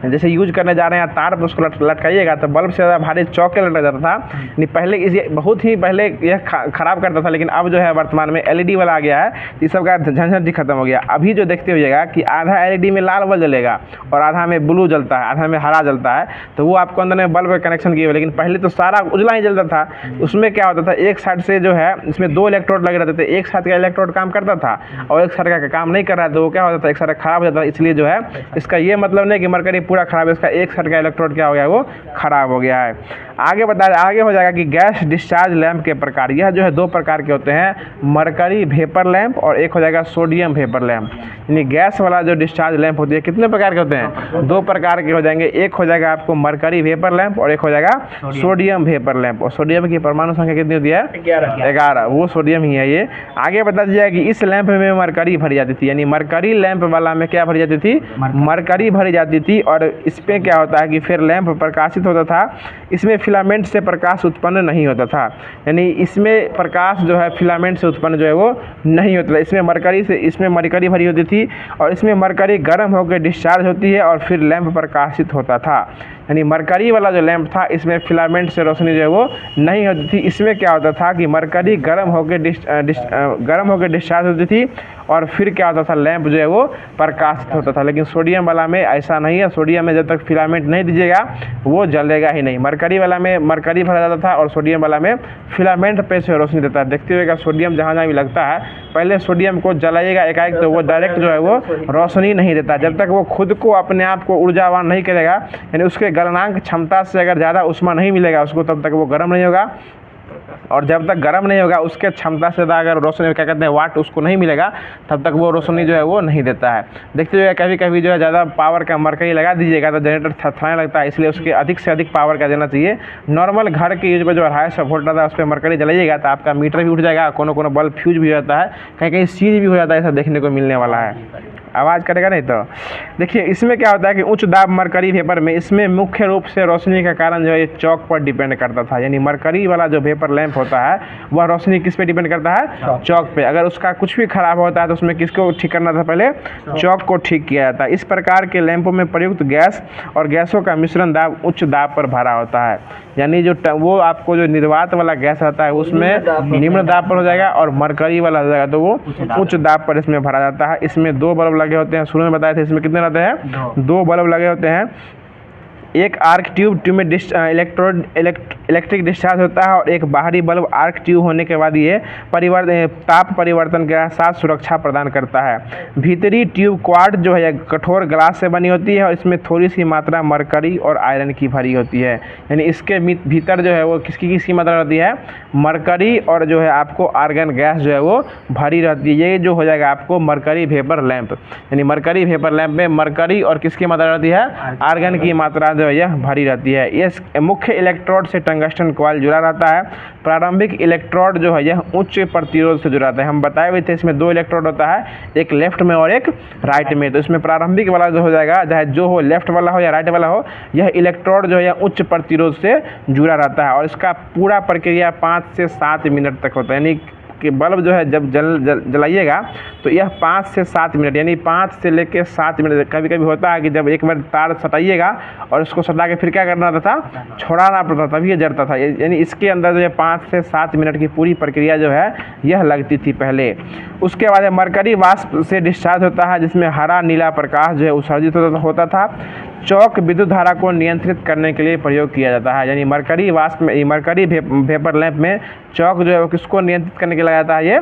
जैसे यूज करने जा रहे हैं तार पर उसको लटकाइएगा तो बल्ब से ज़्यादा भारी चौके लटक जाता था। नहीं पहले इसे बहुत ही पहले यह खराब करता था, लेकिन अब जो है वर्तमान में एलईडी वाला आ गया है, इस सब का झंझट ही खत्म हो गया। अभी जो देखते हुएगा कि आधा एलईडी में लाल बल्ब जलेगा और आधा में ब्लू जलता है, आधा में हरा जलता है, तो वो आपको अंदर में बल्ब का कनेक्शन किए हुए। लेकिन पहले तो सारा उजला ही जलता था। उसमें क्या होता था, एक साइड से जो है इसमें 2 इलेक्ट्रोड लगे रहते थे, एक साइड का इलेक्ट्रोड काम करता था और एक साइड का काम नहीं कर रहा था, तो वो क्या होता था एक साइड खराब हो जाता था। इसलिए जो है इसका ये मतलब नहीं कि मरकरी पूरा खराब है, इसका एक साइड का इलेक्ट्रोड क्या हो गया, वो खराब हो गया है। आगे हो जाएगा कि गैस डिस्चार्ज लैंप के प्रकार। यह जो है 2 प्रकार के होते हैं, मरकरी वेपर लैंप और एक हो जाएगा सोडियम वेपर लैंप। यानी गैस वाला जो डिस्चार्ज लैंप होती है कितने प्रकार के होते हैं, 2 प्रकार के हो जाएंगे। एक हो जाएगा आपको मरकरी वेपर लैंप और एक हो जाएगा सोडियम वेपर लैंप। और सोडियम की परमाणु संख्या कितनी होती है, 11, वो सोडियम ही है ये। आगे बता दीजिए कि इस लैंप में मरकरी भरी जाती थी, यानी मरकरी लैंप वाला में क्या भरी जाती थी, मरकरी भरी जाती थी। और इस पे क्या होता है कि फिर लैंप प्रकाशित होता था, इसमें फिलामेंट से प्रकाश उत्पन्न नहीं होता था। यानी इसमें प्रकाश जो है फिलामेंट से उत्पन्न जो है वो नहीं होता था। इसमें मरकरी भरी होती थी और इसमें मरकरी गर्म होकर डिस्चार्ज होती है और फिर लैंप प्रकाशित होता था। यानी मरकरी वाला जो लैंप था इसमें फिलामेंट से रोशनी जो है वो नहीं होती थी। इसमें क्या होता था कि मरकरी गर्म होकर डिस्चार्ज होती थी और फिर क्या होता था, लैंप जो है वो प्रकाशित होता था। लेकिन सोडियम वाला में ऐसा नहीं है, सोडियम में जब तक फिलामेंट नहीं दीजिएगा वो जलेगा ही नहीं। मरकरी वाला में मरकरी भरा जाता था और सोडियम वाला में फिलामेंट पे से रोशनी देता है। देखते हुएगा सोडियम जहाँ जहाँ भी लगता है, पहले सोडियम को जलाइएगा एकाएक तो वो डायरेक्ट जो है वो रोशनी नहीं देता, जब तक वो खुद को अपने आप को ऊर्जावान नहीं करेगा, यानी उसके गलनांक क्षमता से अगर ज़्यादा ऊष्मा नहीं मिलेगा उसको, तब तक वो गर्म नहीं होगा। और जब तक गर्म नहीं होगा उसके क्षमता से ज़्यादा अगर रोशनी क्या कहते हैं वाट उसको नहीं मिलेगा, तब तक वो रोशनी जो है वो नहीं देता है। देखते हुए कभी कभी जो है ज़्यादा पावर का मरकरी लगा दीजिएगा तो जनरेटर थरथराने लगता है, इसलिए उसके अधिक से अधिक पावर का देना चाहिए। नॉर्मल घर के यूज में जो 250 वोल्ट रहता है उस पर मरकरी जलाइएगा तो आपका मीटर भी उठ जाएगा, कोनो बल्ब फ्यूज भी हो जाता है, कहीं कहीं सीज भी हो जाता है, ऐसा देखने को मिलने वाला है। आवाज़ करेगा नहीं तो देखिए इसमें क्या होता है कि उच्च दाब मरकरी वेपर में इसमें मुख्य रूप से रोशनी का कारण जो है ये चौक पर डिपेंड करता था। यानी मरकरी वाला जो वेपर लैंप होता है वह रोशनी किस पे डिपेंड करता है, चौक पे। अगर उसका कुछ भी खराब होता है तो उसमें किसको ठीक करना था, पहले चौक को ठीक किया जाता है। इस प्रकार के लैंपों में प्रयुक्त गैस और गैसों का मिश्रण दाब उच्च दाब पर भरा होता है। यानी जो वो आपको जो निर्वात वाला गैस रहता है उसमें निम्न दाब पर हो जाएगा और मरकरी वाला हो जाएगा तो वो उच्च दाब पर इसमें भरा जाता है। इसमें 2 बल्ब लगे होते हैं, शुरू में बताए थे इसमें कितने रहते हैं, 2 बल्ब लगे होते हैं। एक आर्क ट्यूब में इलेक्ट्रिक डिस्चार्ज होता है और एक बाहरी बल्ब आर्क ट्यूब होने के बाद ये ताप परिवर्तन के साथ सुरक्षा प्रदान करता है। भीतरी ट्यूब क्वार्ट्ज जो है कठोर ग्लास से बनी होती है और इसमें थोड़ी सी मात्रा मरकरी और आयरन की भरी होती है। यानी इसके भीतर जो है वो किसकी मात्रा रहती है, मरकरी और जो है आपको आर्गन गैस जो है वो भरी रहती है। ये जो हो जाएगा आपको मरकरी वेपर लैंप। यानी मरकरी वेपर लैंप में मरकरी और किसकी मात्रा रहती है, आर्गन की मात्रा यह भरी रहती है। इस मुख्य इलेक्ट्रोड से टंगस्टन कॉइल जुड़ा रहता है। प्रारंभिक इलेक्ट्रोड जो है यह उच्च प्रतिरोध से जुड़ा रहता है। हम बताए हुए थे इसमें 2 इलेक्ट्रोड होता है, एक लेफ्ट में और एक राइट में। तो इसमें प्रारंभिक वाला जो हो जाएगा, चाहे जो हो लेफ्ट वाला हो या राइट वाला हो, यह इलेक्ट्रोड जो है उच्च प्रतिरोध से जुड़ा रहता है और इसका पूरा प्रक्रिया 5 से 7 मिनट तक होता है। यानी कि बल्ब जो है जब जलाइएगा तो यह 5 से 7 मिनट, यानी 5 से लेकर 7 मिनट, कभी कभी होता है कि जब एक बार तार सटाइएगा और उसको सटा के फिर क्या करना था, छोड़ाना पड़ता, तभी ये जलता था। यानी इसके अंदर जो है 5 से 7 मिनट की पूरी प्रक्रिया जो है यह लगती थी पहले। उसके बाद मरकरी वाष्प से डिस्चार्ज होता है, जिसमें हरा नीला प्रकाश जो है उत्सर्जित होता था। चौक विद्युत धारा को नियंत्रित करने के लिए प्रयोग किया जाता है, यानी मरकरी वाष्प में, मरकरी वेपर लैंप में चौक जो है वो किसको नियंत्रित करने के लिए लगाया जाता है, ये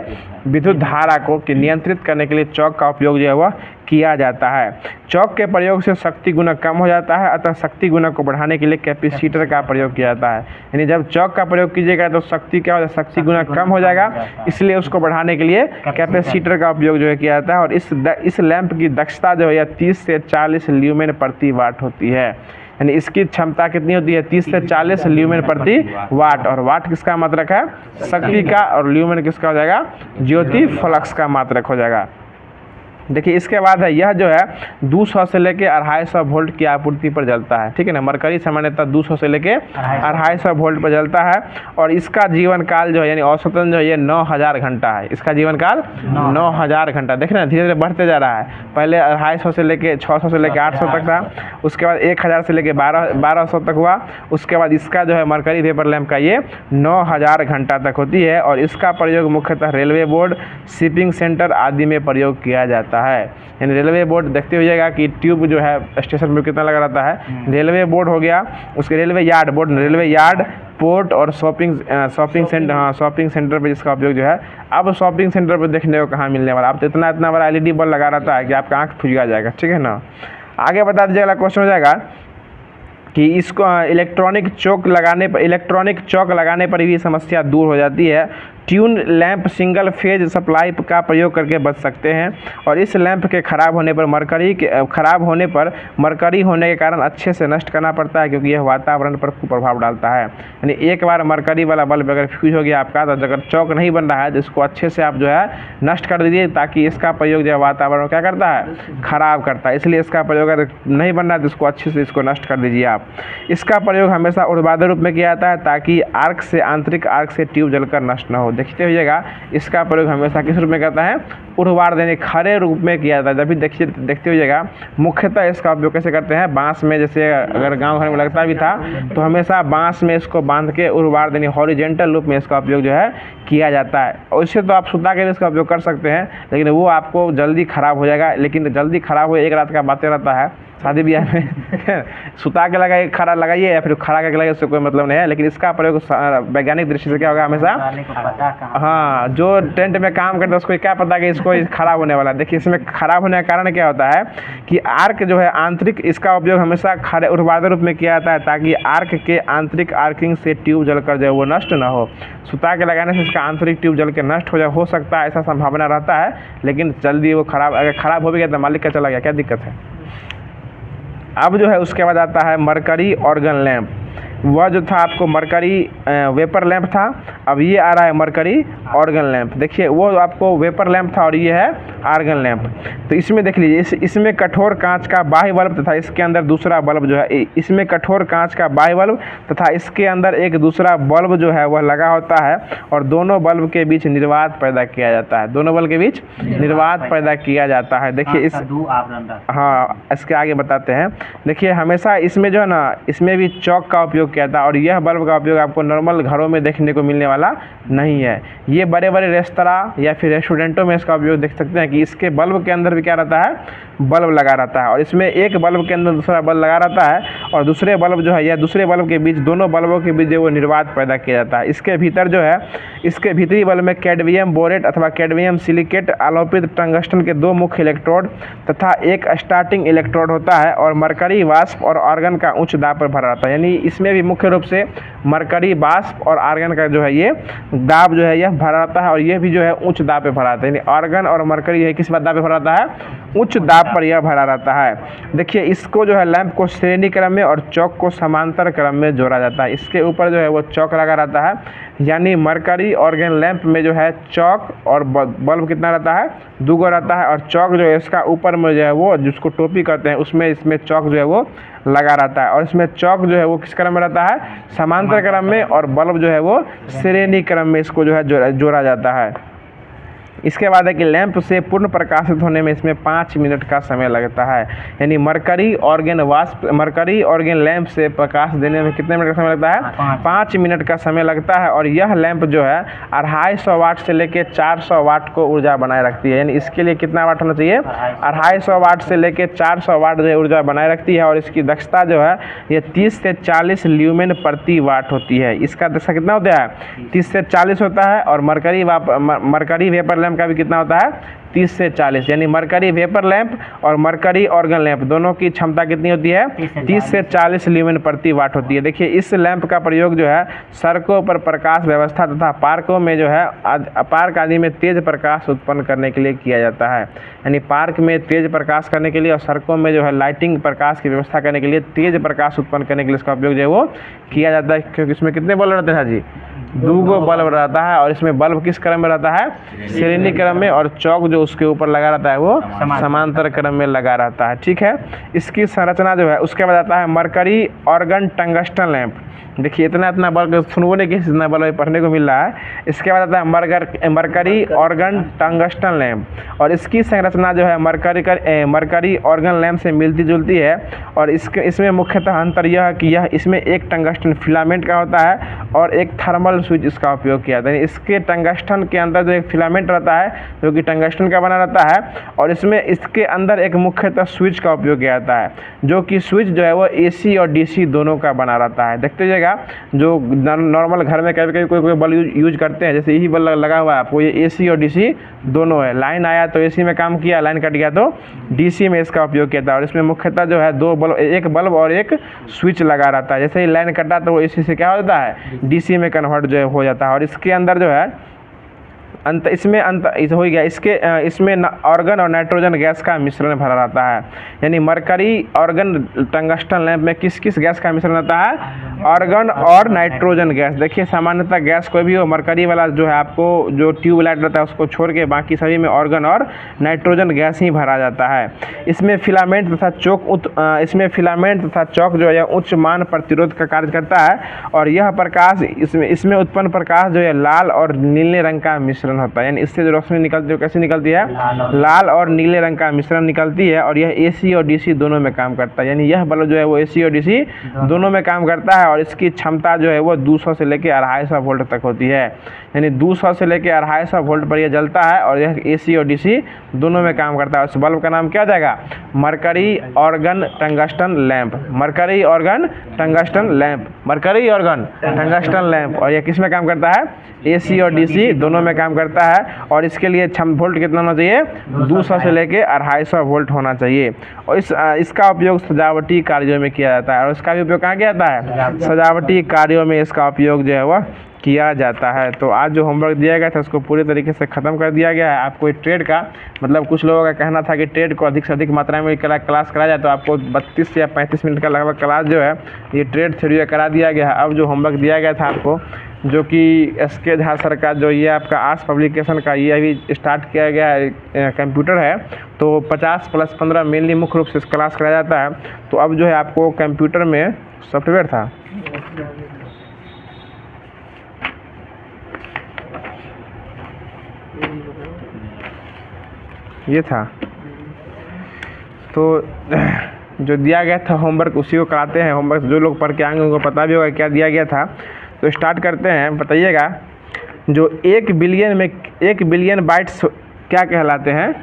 विद्युत धारा को नियंत्रित करने के लिए चौक का उपयोग जो है वह किया जाता है। चौक के प्रयोग से शक्ति गुणक कम हो जाता है, अतः शक्ति गुणक को बढ़ाने के लिए कैपेसिटर का प्रयोग किया जाता है। यानी जब चौक का प्रयोग कीजिएगा तो शक्ति क्या हो जाएगा, शक्ति गुणक कम हो जाएगा, इसलिए उसको बढ़ाने के लिए कैपेसिटर का उपयोग जो है किया जाता है। और इस लैंप की दक्षता जो है 30 से 40 ल्यूमेन प्रति वाट होती है, यानी इसकी क्षमता कितनी होती है, 30 से 40 ल्यूमेन प्रति वाट। और वाट किसका मात्रक है, शक्ति का, और ल्यूमेन किसका हो जाएगा, ज्योति फ्लक्स का मात्रक हो जाएगा। देखिए इसके बाद है, यह जो है 200 से लेके 250 वोल्ट की आपूर्ति पर जलता है, ठीक है ना। मरकरी सामान्यतः 200 से लेके 250 वोल्ट पर जलता है, और इसका जीवन काल जो है यानी औसतन जो है ये 9000 घंटा है। इसका जीवन काल 9000 घंटा। देख रहे हैं धीरे धीरे बढ़ते जा रहा है, पहले 250 से लेके 600 से लेके 800 तक था, उसके बाद 1000 से लेके 1200 तक हुआ, उसके बाद इसका जो है मरकरी वेपर लैंप का ये 9000 घंटा तक होती है। और इसका प्रयोग मुख्यतः रेलवे बोर्ड, शिपिंग सेंटर आदि में प्रयोग किया जाता है। यानी रेलवे बोर्ड देखते होइएगा कि ट्यूब जो है स्टेशन पर कितना लगा रहता है, रेलवे बोर्ड हो गया, उसके रेलवे यार्ड, पोर्ट और शॉपिंग सेंटर पे इसका उपयोग जो है। अब शॉपिंग सेंटर पे देखने को कहाँ मिलने वाला, अब तो इतना बड़ा LED बल्ब लगा रहता है कि आपका आँख फुजगा जाएगा, ठीक है ना। आगे बता दीजिए, अगला क्वेश्चन हो जाएगा कि इसको इलेक्ट्रॉनिक चौक लगाने पर भी समस्या दूर हो जाती है। Tune lamp single phase supply का प्रयोग करके बच सकते हैं, और इस लैंप के खराब होने पर मरकरी होने के कारण अच्छे से नष्ट करना पड़ता है, क्योंकि यह वातावरण पर खूब प्रभाव डालता है। यानी एक बार मरकरी वाला बल्ब अगर फ्यूज हो गया आपका, तो अगर चौक नहीं बन रहा है तो इसको अच्छे से आप जो है नष्ट कर दीजिए, ताकि इसका प्रयोग जो है वातावरण क्या करता है, खराब करता है। इसलिए इसका प्रयोग अगर नहीं बन रहा है तो इसको अच्छे से इसको नष्ट कर दीजिए आप। इसका प्रयोग हमेशा ऊर्ध्वाधर रूप में किया जाता है, ताकि आंतरिक आर्क से ट्यूब जलकर नष्ट न हो। देखते होइएगा इसका प्रयोग हमेशा किस रूप में करता है, ऊर्ध्वाधर यानी खड़े रूप में किया जाता है। जब भी देखते होइएगा मुख्यतः इसका उपयोग कैसे करते हैं, बांस में, जैसे अगर गांव घर में लगता भी था तो हमेशा बांस में इसको बांध के ऊर्ध्वाधर यानी हॉरिजॉन्टल रूप में इसका उपयोग जो है किया जाता है। और इससे तो आप सुता के भी इसका उपयोग कर सकते हैं, लेकिन वो आपको जल्दी खराब हो जाएगा। लेकिन जल्दी खराब हो एक रात का बातें रहता है, शादी ब्याह में सुता के लगाइए, खड़ा लगाइए, या फिर खड़ा करके लगाइए, उससे कोई मतलब नहीं है। लेकिन इसका प्रयोग वैज्ञानिक दृष्टि से क्या होगा, हमेशा हाँ जो टेंट में काम करता है उसको क्या पता कि इसको खराब होने वाला है। देखिए इसमें खराब होने का कारण क्या होता है कि आर्क जो है आंतरिक, इसका उपयोग हमेशा खड़े ऊर्ध्वाधर रूप में किया जाता है, ताकि आर्क के आंतरिक आर्किंग से ट्यूब जलकर जो है वो नष्ट ना हो। सुता के लगाने से इसका आंतरिक ट्यूब जल के नष्ट हो सकता है, ऐसा संभावना रहता है, लेकिन जल्दी वो अगर खराब हो भी गया तो मालिक का चला गया, क्या दिक्कत है। अब जो है उसके बाद आता है मरकरी ऑर्गन लैंप। वह जो था आपको मरकरी वेपर लैंप था, अब ये आ रहा है मरकरी ऑर्गन लैंप। देखिए वो आपको वेपर लैंप था और ये है आर्गन लैंप। तो इसमें देख लीजिए, इसमें कठोर कांच का बाह्य बल्ब तथा इसके अंदर दूसरा बल्ब जो है, इसमें कठोर कांच का बाह्य बल्ब तथा इसके अंदर एक दूसरा बल्ब जो है वह लगा होता है, और दोनों बल्ब के बीच निर्वात पैदा किया जाता है। दोनों बल्ब के बीच निर्वात पैदा किया जाता है। देखिए इस हाँ इसके आगे बताते हैं। देखिए हमेशा इसमें जो है ना, इसमें भी चौक का उपयोग किया था, और यह बल्ब का उपयोग आपको नॉर्मल घरों में देखने को मिलने वाला नहीं है। ये बड़े बड़े रेस्तरां या फिर रेस्टोरेंटों में इसका उपयोग देख सकते हैं कि इसके बल्ब के अंदर भी क्या रहता है, बल्ब लगा रहता है, और इसमें एक बल्ब के अंदर दूसरा बल्ब लगा रहता है, और दूसरे बल्ब जो है या दूसरे बल्ब के बीच, दोनों बल्बों के बीच जो वो निर्वात पैदा किया जाता है। इसके भीतर जो है, इसके भीतरी बल्ब में कैडमियम बोरेट अथवा कैडमियम सिलिकेट आलोपित टंगस्टन के 2 मुख्य इलेक्ट्रोड तथा एक स्टार्टिंग इलेक्ट्रोड होता है, और मरकरी वाष्प और आर्गन का उच्च दाब पर भरा रहता है। यानी इसमें भी मुख्य रूप से मरकरी वाष्प और आर्गन का जो है ये दाब जो है यह भरा रहता है, और ये भी जो है उच्च दाब पे भरा रहता है। यानी आर्गन और मरकरी है किस दाब पे भरा रहता है, उच्च दाब पर यह भरा रहता है। देखिए इसको जो है लैंप को श्रेणी क्रम में और चौक को समांतर क्रम में जोड़ा जाता है। इसके ऊपर जो है वो चौक लगा रहता है, यानी मरकरी ऑर्गन लैंप में जो है चौक और बल्ब कितना रहता है, 2 रहता है, और चौक जो है इसका ऊपर में जो है वो जिसको टोपी कहते हैं उसमें इसमें चौक जो है वो लगा रहता है, और इसमें चौक जो है वो किस क्रम में रहता है, समांतर क्रम में, और बल्ब जो है वो श्रेणी क्रम में इसको जो है जोड़ा जाता है। इसके बाद है कि लैंप से पूर्ण प्रकाशित होने में इसमें 5 मिनट का समय लगता है। यानी मरकरी ऑर्गन लैंप से प्रकाश देने में कितने मिनट का समय लगता है? 5 मिनट का समय लगता है। और यह लैंप जो है 250 वाट से लेकर 400 वाट को ऊर्जा बनाए रखती है। यानी इसके लिए कितना वाट होना चाहिए? 250 वाट से लेकर 400 वाट जो है ऊर्जा बनाए रखती है। और इसकी दक्षता जो है ये 30 से 40 ल्यूमेन प्रति वाट होती है। इसका दक्षता कितना होता है? 30 से 40 होता है। और मरकरी वेपर लैंप का भी कितना होता है? 30 से 40। यानी मरकरी वेपर लैंप और मरकरी ऑर्गन लैंप दोनों की क्षमता कितनी होती है? 30 से 40 ल्यूमेन प्रति वाट होती है। देखिए इस लैंप का प्रयोग जो है सड़कों पर प्रकाश व्यवस्था तथा पार्कों में जो है पार्क आदि में तेज प्रकाश उत्पन्न करने के लिए किया जाता है। यानी पार्क में तेज प्रकाश करने के लिए और सड़कों में जो है लाइटिंग प्रकाश की व्यवस्था करने के लिए तेज प्रकाश उत्पन्न करने के लिए इसका उपयोग जो है वो किया जाता है। क्योंकि इसमें कितने बल्ब रहते हैं जी? 2 बल्ब रहता है। और इसमें बल्ब किस क्रम में रहता है? श्रेणी क्रम में। और चौक जो उसके ऊपर लगा रहता है वो समांतर क्रम में लगा रहता है। ठीक है, इसकी संरचना जो है उसके बाद आता है मरकरी ऑर्गन टंगस्टन लैंप। देखिए इतना बल्ब सुनवो नहीं कि इतना बल्ब पढ़ने को मिल रहा है। इसके बाद आता है मरकरी ऑर्गन टंगस्टन लैंप। और इसकी संरचना जो है मरकरी ऑर्गन लैंप से मिलती जुलती है। और इसमें मुख्यतः अंतर यह है कि यह इसमें एक टंगस्टन फिलामेंट का होता है और एक थर्मल स्विच इसका उपयोग किया जाता है। इसके टंगस्टन के अंदर जो एक फिलामेंट रहता है जो कि टंगस्टन का बना रहता है। और इसमें इसके अंदर एक मुख्यतः स्विच का उपयोग किया जाता है जो कि स्विच जो है वो AC और DC दोनों का बना रहता है। देखते जाइएगा जो नॉर्मल घर में कभी कोई बल्ब यूज करते हैं, जैसे यही बल्ब लगा हुआ है आपको, ये AC और DC दोनों है। लाइन आया तो AC में काम किया, लाइन कट गया तो DC में इसका उपयोग किया था। और इसमें मुख्यतः जो है एक बल्ब और एक स्विच लगा रहता है। जैसे ही लाइन कटा तो वो AC से क्या हो जाता है? DC में कन्वर्ट जो हो जाता है। और इसके अंदर जो है इस हो गया इसमें ऑर्गन और नाइट्रोजन गैस का मिश्रण भरा रहता है। यानी मरकरी ऑर्गन टंगस्टन लैंप में किस किस गैस का मिश्रण रहता है? ऑर्गन और नाइट्रोजन गैस। देखिए सामान्यतः गैस कोई भी हो, मरकरी वाला जो है आपको जो ट्यूबलाइट रहता है उसको छोड़ के बाकी सभी में ऑर्गन और नाइट्रोजन गैस ही भरा जाता है। इसमें फिलामेंट तथा चौक जो है उच्च मान प्रतिरोध का कार्य करता है। और यह प्रकाश इसमें उत्पन्न प्रकाश जो है लाल और नीले रंग का मिश्रण होता है। यानी इससे जो रोशनी निकलती है कैसी निकलती है? लाल और नीले रंग का मिश्रण निकलती है। और यह AC और DC दोनों में काम करता है। यानी यह बल्ब जो है वो AC और DC दोनों में काम करता है। और इसकी क्षमता जो है वो 200 से लेकर 250 वोल्ट तक होती है। यानी 200 से लेकर 250 वोल्ट पर यह जलता है। और यह AC और DC दोनों में काम करता है। उस बल्ब का नाम क्या जाएगा? Mercury organ tungsten lamp. Mercury organ tungsten lamp, mercury organ tungsten lamp. और यह किस में काम करता है? AC और DC दोनों में काम करता है। और इसके लिए वोल्ट कितना होना चाहिए? 200 से लेके 250 वोल्ट होना चाहिए। और इसका उपयोग सजावटी कार्यों में किया जाता है। और इसका भी उपयोग कहाँ किया जाता है? सजावटी कार्यों में इसका उपयोग जो है वह किया जाता है। तो आज जो होमवर्क दिया गया था उसको पूरी तरीके से ख़त्म कर दिया गया है। आपको ट्रेड का मतलब कुछ लोगों का कहना था कि ट्रेड को अधिक से अधिक मात्रा में क्लास कराया जाए, तो आपको 32 या 35 मिनट का लगभग क्लास जो है ये ट्रेड थ्योरी का करा दिया गया है। अब जो होमवर्क दिया गया था आपको, जो कि SK झा सर का जो ये आपका आस पब्लिकेशन का ये अभी स्टार्ट किया गया है कंप्यूटर है, तो 50+15 मेनली मुख्य रूप से क्लास कराया जाता है। तो अब जो है आपको कंप्यूटर में सॉफ्टवेयर था, ये था, तो जो दिया गया था होमवर्क उसी को कराते हैं। होमवर्क जो लोग पढ़ के आएंगे उनको पता भी होगा क्या दिया गया था। तो स्टार्ट करते हैं। बताइएगा जो 1 बिलियन बाइट्स क्या कहलाते हैं?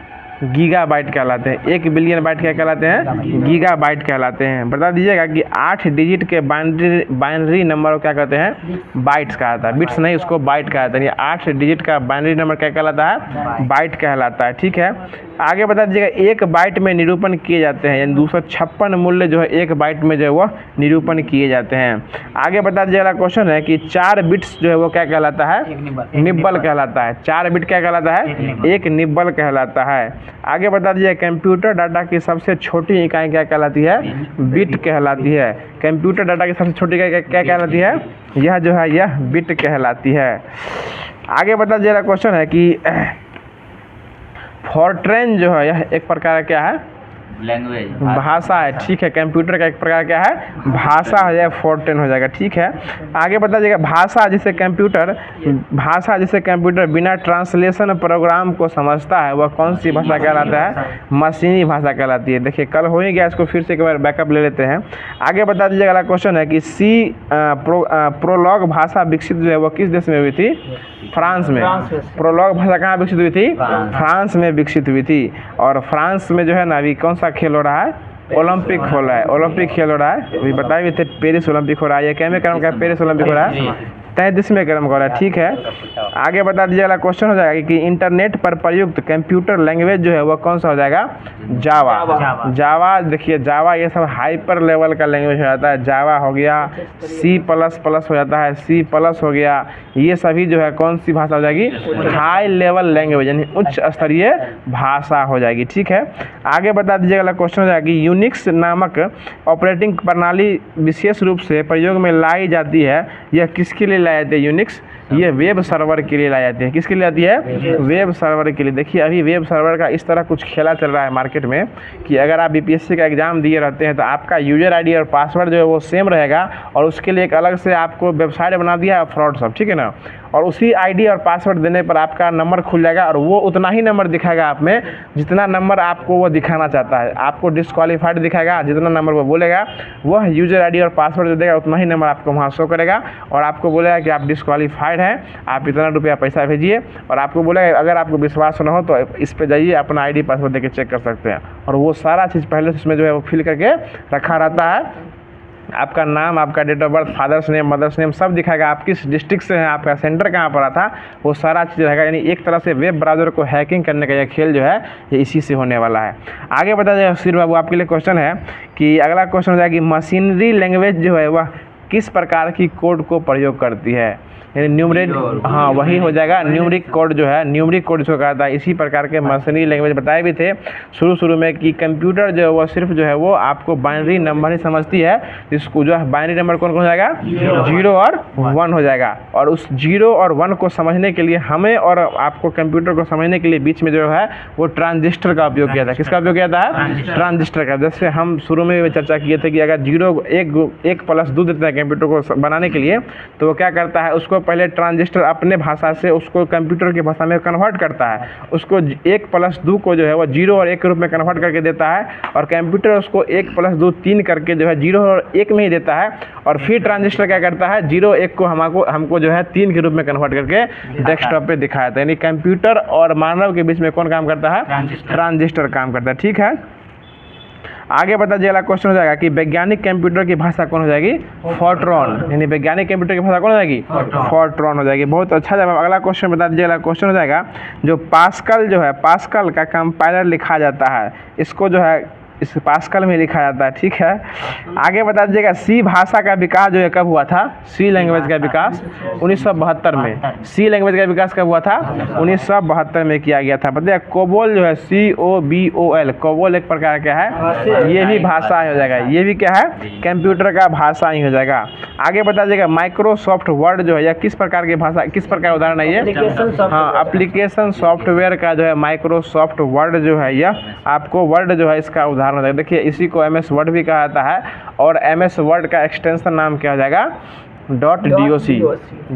गीगाबाइट कहलाते हैं। 1 बिलियन बाइट क्या कहलाते हैं? गीगाबाइट कहलाते हैं। बता दीजिएगा कि 8 डिजिट के बाइनरी नंबर को क्या कहते हैं? बाइट्स कहा जाता है। बिट्स नहीं, उसको बाइट कहा जाता है। 8 डिजिट का बाइनरी नंबर क्या कहलाता है? बाइट कहलाता है। ठीक है, आगे बता दीजिएगा 1 बाइट में निरूपण किए जाते हैं, यानी 256 मूल्य जो है 1 बाइट में जो है वो निरूपण किए जाते हैं। आगे बता दीजिएगा क्वेश्चन है कि 4 बिट्स जो है वो क्या कहलाता है? निब्बल कहलाता है। 4 बिट क्या कहलाता है? एक निब्बल कहलाता है। आगे बता दीजिए कंप्यूटर डाटा की सबसे छोटी इकाई क्या कहलाती है? बिट कहलाती है। कंप्यूटर डाटा की सबसे छोटी इकाई क्या कहलाती है? यह जो है यह बिट कहलाती है। आगे बता दीजिएगा क्वेश्चन है कि फॉर्ट्रेन जो है यह एक प्रकार का क्या है? लैंग्वेज भाषा है, ठीक है। कंप्यूटर का एक प्रकार क्या है, भाषा हो जाएगा, फोर्टेन हो जाएगा, ठीक है। आगे बता दीजिएगा भाषा जिसे कंप्यूटर बिना ट्रांसलेशन प्रोग्राम को समझता है वह कौन सी भाषा कहलाता है, मशीनी भाषा कहलाती है। देखिए कल हो ही गया, इसको फिर से एक बार बैकअप ले लेते हैं। आगे बता दीजिएगा, अगला क्वेश्चन है कि प्रोलॉग भाषा विकसित जो है वो किस देश में हुई थी, फ्रांस में। प्रोलॉग भाषा कहाँ विकसित हुई थी, फ्रांस में विकसित हुई थी। और फ्रांस में जो है ना अभी कौन सा खेल हो रहा है, ओलंपिक हो रहा है, ओलंपिक खेल हो रहा है। अभी बताए भी थे पेरिस ओलंपिक हो रहा है, ये क्या में क्रम का पेरिस ओलंपिक हो रहा है, 33वें क्रम का हो रहा है, ठीक है। आगे बता दीजिए, अगला क्वेश्चन हो जाएगा कि इंटरनेट पर प्रयुक्त कंप्यूटर लैंग्वेज जो है वो कौन सा हो जाएगा, जावा। जावा देखिए, जावा ये सब हाइपर लेवल का लैंग्वेज हो जाता है। जावा हो गया, C++ हो जाता है, C+ हो गया, ये सभी जो है कौन सी भाषा हो जाएगी, हाई लेवल लैंग्वेज यानी उच्च स्तरीय भाषा हो जाएगी, ठीक है। आगे बता दीजिएगा, अगला क्वेश्चन हो जाएगा कि यूनिक्स नामक ऑपरेटिंग प्रणाली विशेष रूप से प्रयोग में लाई जाती है, यह किसके लिए लाई जाती है, यूनिक्स, ये वेब सर्वर के लिए लाई जाती है। किसके लिए आती है, वेब सर्वर के लिए। देखिए अभी वेब सर्वर का इस तरह कुछ खेला चल रहा है मार्केट में कि अगर आप BPSC का एग्जाम दिए रहते हैं तो आपका यूजर ID और पासवर्ड जो है वो सेम रहेगा और उसके लिए एक अलग से आपको वेबसाइट बना दिया है फ्रॉड सब, ठीक है ना। और उसी ID और पासवर्ड देने पर आपका नंबर खुल जाएगा और वो उतना ही नंबर दिखाएगा आप में जितना नंबर आपको वो दिखाना चाहता है। आपको डिस्क्वालीफाइड दिखाएगा, जितना नंबर वो बोलेगा वह यूजर ID और पासवर्ड दे देगा, उतना ही नंबर आपको वहाँ शो करेगा और आपको बोलेगा कि आप डिस्क्वालीफाइड हैं, आप इतना रुपया पैसा भेजिए। और आपको बोलेगा अगर आपको विश्वास न हो तो इस पे जाइए, अपना ID पासवर्ड देके चेक कर सकते हैं। और वो सारा चीज़ पहले से उसमें जो है वो फिल करके रखा रहता है। आपका नाम, आपका date of birth, father's name, mother's name सब दिखाएगा, आप किस डिस्ट्रिक्ट से हैं, आपका सेंटर कहाँ पड़ा था, वो सारा चीज़ रहेगा। यानी एक तरह से वेब ब्राउज़र को हैकिंग करने का यह खेल जो है ये इसी से होने वाला है। आगे बता दें सिर बाबू, आपके लिए क्वेश्चन है कि अगला क्वेश्चन हो जाएगा कि मशीनरी लैंग्वेज जो है वह किस प्रकार की कोड को प्रयोग करती है, यानी न्यूमरिक, हाँ वही हो जाएगा न्यूमरिक कोड जो है, न्यूमरिक कोड इसको कहा था। इसी प्रकार के मशीनरी लैंग्वेज बताए भी थे शुरू में कि कंप्यूटर जो है वो सिर्फ जो है वो आपको बाइनरी नंबर ही समझती है। इसको जो है बाइनरी नंबर कौन कौन हो जाएगा, 0 और 1 हो जाएगा। और उस 0 और 1 को समझने के लिए हमें और आपको कंप्यूटर को समझने के लिए बीच में जो है वो ट्रांजिस्टर का उपयोग किया था। किसका उपयोग किया था, ट्रांजिस्टर का। जैसे हम शुरू में चर्चा किए थे कि अगर 1+2 देते हैं कंप्यूटर को बनाने के लिए तो वो क्या करता है, उसको पहले ट्रांजिस्टर अपने भाषा से उसको कंप्यूटर की भाषा में कन्वर्ट करता है। उसको 1+2 को जो है वो 0 और 1 के रूप में कन्वर्ट करके देता है और कंप्यूटर उसको 1+2 3 करके जो है 0 और 1 में ही देता है। और फिर ट्रांजिस्टर क्या करता है, 0 1 को हमको जो है 3 के रूप में कन्वर्ट करके डेस्कटॉप पे दिखाया था। यानी कंप्यूटर और मानव के बीच में कौन काम करता है, ट्रांजिस्टर काम करता है, ठीक है। आगे बता दीजिए, अगला क्वेश्चन हो जाएगा कि वैज्ञानिक कंप्यूटर की भाषा कौन हो जाएगी, फोर्ट्रॉन। यानी वैज्ञानिक कंप्यूटर की भाषा कौन हो जाएगी, फोर्ट्रॉन हो जाएगी। बहुत अच्छा जवाब। अगला क्वेश्चन बता दीजिए, अगला क्वेश्चन हो जाएगा जो पास्कल जो है, पास्कल का कंपाइलर लिखा जाता है, इसको जो है इस पास्कल में लिखा जाता है, ठीक है। आगे बता दीजिएगा C भाषा का विकास जो है कब हुआ था, C लैंग्वेज का विकास 1972 में। C लैंग्वेज का विकास कब हुआ था, 1972 में किया गया था। बताइए कोबोल जो है, COBOL, कोबोल एक प्रकार का है, ये भी भाषा ही हो जाएगा, ये भी क्या है, कंप्यूटर का भाषा ही हो जाएगा। आगे बता दीजिएगा माइक्रोसॉफ्ट वर्ड जो है यह किस प्रकार की भाषा, किस प्रकार उदाहरण है ये, हाँ एप्लीकेशन सॉफ्टवेयर का जो है माइक्रोसॉफ्ट वर्ड जो है यह आपको वर्ड जो है इसका उदाहरण हो जाएगा। देखिए इसी को MS वर्ड भी कहा जाता है और MS वर्ड का एक्सटेंशन नाम क्या हो जाएगा, .doc।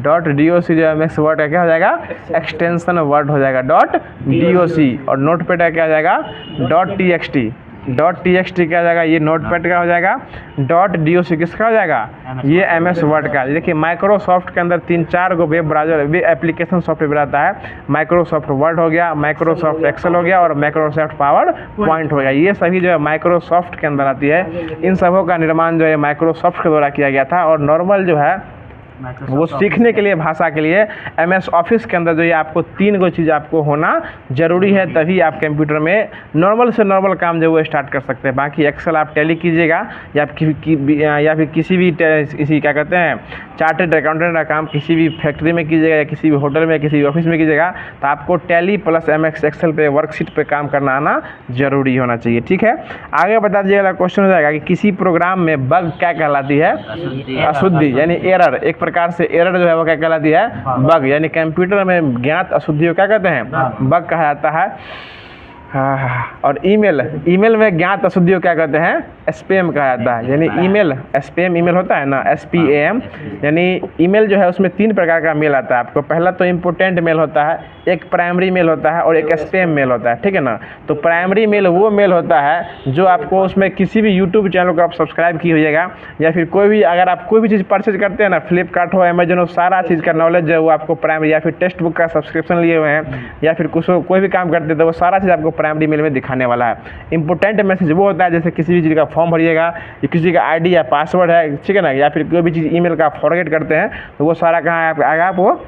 .doc जो MS वर्ड का क्या हो जाएगा, एक्सटेंशन वर्ड हो जाएगा .doc। और नोटपैड का क्या हो जाएगा, .txt। .txt क्या हो जाएगा, ये नोटपैड का हो जाएगा। .doc किसका हो जाएगा, ये MS वर्ड का। देखिए माइक्रोसॉफ्ट के अंदर 3-4 गो web browser, web application software आता है। माइक्रोसॉफ्ट वर्ड हो गया, माइक्रोसॉफ्ट एक्सेल हो गया और माइक्रोसॉफ्ट पावर पॉइंट हो गया। ये सभी जो है माइक्रोसॉफ्ट के अंदर आती है। इन सबों का निर्माण जो है माइक्रोसॉफ्ट के द्वारा किया गया था। और नॉर्मल जो है वो सीखने के लिए भाषा के लिए MS ऑफिस के अंदर जो ये आपको 3 गो चीज़ आपको होना जरूरी है, तभी आप कंप्यूटर में नॉर्मल से नॉर्मल काम जो वो स्टार्ट कर सकते हैं। बाकी एक्सेल आप टैली कीजिएगा या फिर किसी भी इसी क्या कहते हैं चार्टेड अकाउंटेंट का काम किसी भी फैक्ट्री में कीजिएगा या किसी भी होटल में किसी भी ऑफिस में कीजिएगा तो आपको टैली प्लस MS एक्सेल पे वर्कशीट पे काम करना आना जरूरी होना चाहिए, ठीक है। आगे बता दीजिएगा, क्वेश्चन हो जाएगा कि किसी प्रोग्राम में बग क्या कहलाती है, अशुद्धि यानी एरर। एक प्रकार से एरर जो है वो क्या कहलाती है, बग। यानी कंप्यूटर में ज्ञात अशुद्धि को क्या कहते हैं, बग कहा जाता है। हाँ हाँ। और ईमेल में ज्ञात अशुद्धियों क्या कहते हैं, स्पैम कहा जाता है। यानी ईमेल, स्पैम ईमेल होता है ना, SPAM, यानी ईमेल जो है उसमें 3 प्रकार का मेल आता है आपको। पहला तो इम्पोर्टेंट मेल होता है, एक प्राइमरी मेल होता है और एक स्पैम मेल होता है, ठीक है ना। तो प्राइमरी मेल वो मेल होता है जो आपको उसमें किसी भी यूट्यूब चैनल को आप सब्सक्राइब किए होइएगा, या फिर कोई भी अगर आप कोई भी चीज़ परचेज करते हैं ना, फ्लिपकार्ट हो, अमेजन हो, सारा चीज़ का नॉलेज जो है वो आपको प्राइमरी, या फिर टेक्स्ट बुक का सब्सक्रिप्शन लिए हुए हैं, या फिर कुछ कोई भी काम करते हैं तो वो सारा चीज़ आपको प्राइमरी मेल में दिखाने वाला है। इंपॉर्टेंट मैसेज वो होता है जैसे किसी भी चीज़ का फॉर्म भरिएगा, या किसी का ID या पासवर्ड है, ठीक है ना, या फिर कोई भी चीज़ ईमेल का फॉरगेट करते हैं तो वो सारा कहाँ आएगा, वो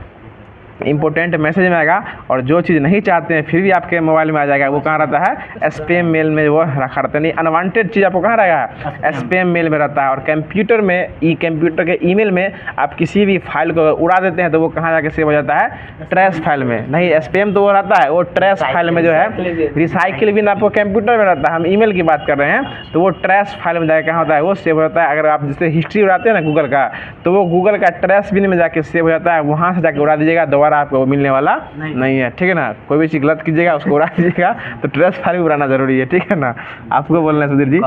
इंपॉर्टेंट मैसेज में आएगा। और जो चीज़ नहीं चाहते हैं फिर भी आपके मोबाइल में आ जाएगा, वो कहाँ रहता है, स्पैम मेल में वो रखा रहता है। नहीं, अनवांटेड चीज़ आपको कहाँ रहेगा, स्पैम मेल में रहता है। और कंप्यूटर में, कंप्यूटर के ईमेल में आप किसी भी फाइल को उड़ा देते हैं तो वो कहाँ जाके सेव हो जाता है, ट्रैश फाइल में। नहीं, स्पैम तो वो रहता है, वो ट्रैश फाइल में जो है, रिसाइकिल बिन आपको कंप्यूटर में रहता है, हम ईमेल की बात कर रहे हैं, तो वो ट्रैश फाइल में जाकर कहाँ होता है, वो सेव हो जाता है। अगर आप जैसे हिस्ट्री उड़ाते हैं ना गूगल का, तो वो गूगल का ट्रैश बिन में जाके सेव हो जाता है, वहाँ से जाके उड़ा दीजिएगा, दोबारा आपको वो मिलने वाला नहीं है, ठीक है ना। कोई भी चीज़ गलत कीजिएगा उसको उड़ा दीजिएगा, तो ट्रैश फाइल भी उड़ाना जरूरी है, ठीक है ना। आपको बोलना है सुधीर जी।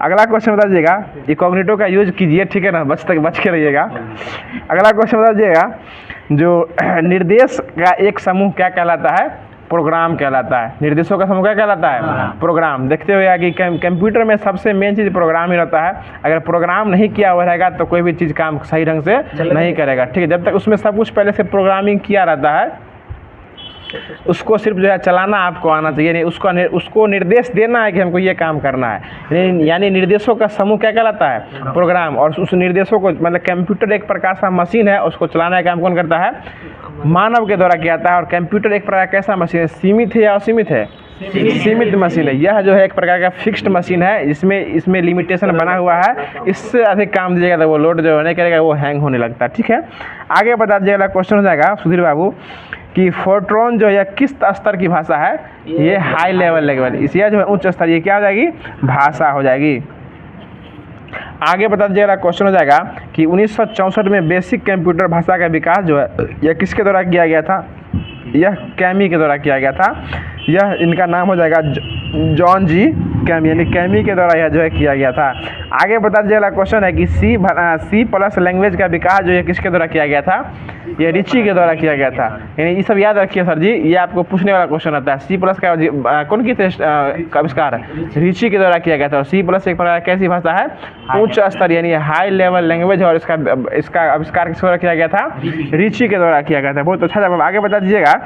अगला क्वेश्चन बता दीजिएगा, इकॉग्निटो का यूज कीजिए, ठीक है ना, बच के रहिएगा। अगला क्वेश्चन बता दीजिएगा, जो निर्देश का एक समूह क्या कहलाता है, प्रोग्राम कहलाता है। निर्देशों का समूह क्या कहलाता है, प्रोग्राम। देखते हुए कि कंप्यूटर में सबसे मेन चीज़ प्रोग्राम ही रहता है। अगर प्रोग्राम नहीं किया हुआ रहेगा तो कोई भी चीज़ काम सही ढंग से नहीं करेगा, ठीक है। जब तक उसमें सब कुछ पहले से प्रोग्रामिंग किया रहता है, उसको सिर्फ जो है चलाना आपको आना चाहिए, नहीं उसको निर्देश देना है कि हमको ये काम करना है। यानी निर्देशों का समूह क्या कहलाता है, प्रोग्राम। और उस निर्देशों को, मतलब कंप्यूटर एक प्रकार का मशीन है, उसको चलाने का काम कौन करता है, मानव के द्वारा किया जाता है। और कंप्यूटर एक प्रकार कैसा मशीन है, सीमित है या असीमित है, सीमित मशीन है। यह जो है एक प्रकार का फिक्स्ड मशीन है, इसमें लिमिटेशन बना हुआ है, इससे अधिक काम दीजिएगा तो वो लोड जो नहीं करेगा, वो हैंग होने लगता है, ठीक है। आगे बता दीजिएगा, क्वेश्चन हो जाएगा सुधीर बाबू कि फोर्ट्रॉन जो है किस स्तर की भाषा है, ये हाई लेवल, इसी जो है उच्च स्तर, ये क्या हो जाएगी, भाषा हो जाएगी। आगे बता दीजिएगा, क्वेश्चन हो जाएगा कि 1964 में बेसिक कंप्यूटर भाषा का विकास जो है यह किसके द्वारा किया गया था, यह कैमी के द्वारा किया गया था। यह इनका नाम हो जाएगा जॉन जी कैमी, यानी कैमी के द्वारा यह जो है किया गया था। आगे बता दीजिएगा, क्वेश्चन है कि C+ लैंग्वेज का विकास जो है किसके द्वारा किया गया था, ये रिची के द्वारा किया गया था। यानी ये सब याद रखिए सर जी, ये आपको पूछने वाला क्वेश्चन आता है। C+ का कौन की आविष्कार, रिची के द्वारा किया गया था। और C+ एक प्रकार कैसी भाषा है, उच्च स्तर, यानी हाई लेवल लैंग्वेज है। और इसका आविष्कार किसके द्वारा किया गया था, रिची के द्वारा किया गया था। बहुत अच्छा जवाब। आगे बता दीजिएगा,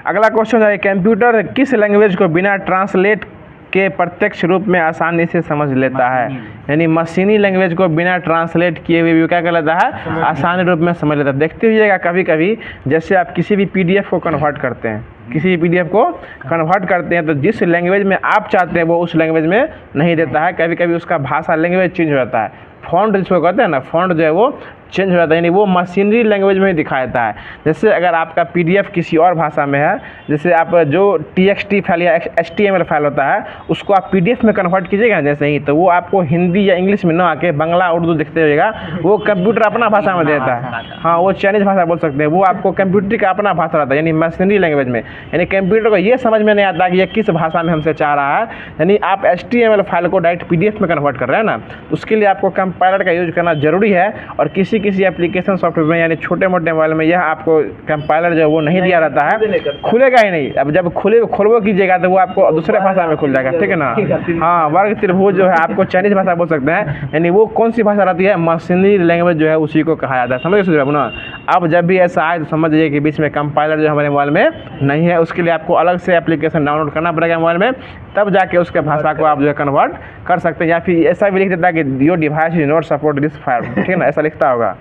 अगला क्वेश्चन है, कंप्यूटर किस लैंग्वेज को बिना ट्रांसलेट के प्रत्यक्ष रूप में आसानी से समझ लेता है। यानी मशीनी लैंग्वेज को बिना ट्रांसलेट किए हुए भी क्या कहलाता है, आसानी रूप में समझ लेता है। देखते हुइएगा, कभी कभी जैसे आप किसी भी PDF को कन्वर्ट करते हैं, किसी भी PDF को कन्वर्ट करते हैं, तो जिस लैंग्वेज में आप चाहते हैं वो उस लैंग्वेज में नहीं देता है। कभी कभी उसका भाषा लैंग्वेज चेंज हो जाता है, फॉन्ट जिसको कहते हैं ना, फॉन्ट जो है वो चेंज हो जाता है, यानी वो मशीनरी लैंग्वेज में ही दिखाया देता है। जैसे अगर आपका PDF किसी और भाषा में है, जैसे आप जो TXT फाइल या HTML फाइल होता है उसको आप PDF में कन्वर्ट कीजिएगा जैसे ही, तो वो आपको हिंदी या इंग्लिश में ना आके बांग्ला उर्दू दिखते हुएगा, वो कंप्यूटर अपना भाषा में देता है। हाँ, वो चाइनीज भाषा बोल सकते हैं, वो आपको कंप्यूटर का अपना भाषा रहता है, यानी मशीनरी लैंग्वेज में। यानी कंप्यूटर को ये समझ में नहीं आता कि ये किस भाषा में हमसे चाह रहा है। यानी आप HTML फाइल को डायरेक्ट PDF में कन्वर्ट कर रहे हैं ना, उसके लिए आपको कंपाइलर का यूज करना जरूरी है। और किसी एप्लीकेशन सॉफ्टवेयर में, यानी छोटे मोटे मोबाइल में, यह आपको कंपाइलर जो है वो नहीं दिया रहता है, खुलेगा ही नहीं। अब जब खोलबो कीजिएगा तो वो आपको दूसरे भाषा में खुल जाएगा, ठीक है ना। हाँ, वर्ग त्रिभुज जो है आपको चाइनीज भाषा बोल सकते हैं, यानी वो कौन सी भाषा रहती है, मशीनरी लैंग्वेज जो है उसी को कहा जाता है। समझ गए ना। अब जब भी ऐसा आए तो समझ जाइए कि बीच में कंपाइलर जो हमारे मोबाइल में नहीं है, उसके लिए आपको अलग से एप्लीकेशन डाउनलोड करना पड़ेगा मोबाइल में, तब जाके उसके भाषा को आप जो है कन्वर्ट कर सकते हैं। या फिर ऐसा भी लिख देता है कि your device is not support this file, ठीक है ना, ऐसा लिखता होगा।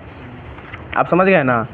आप समझ गए ना।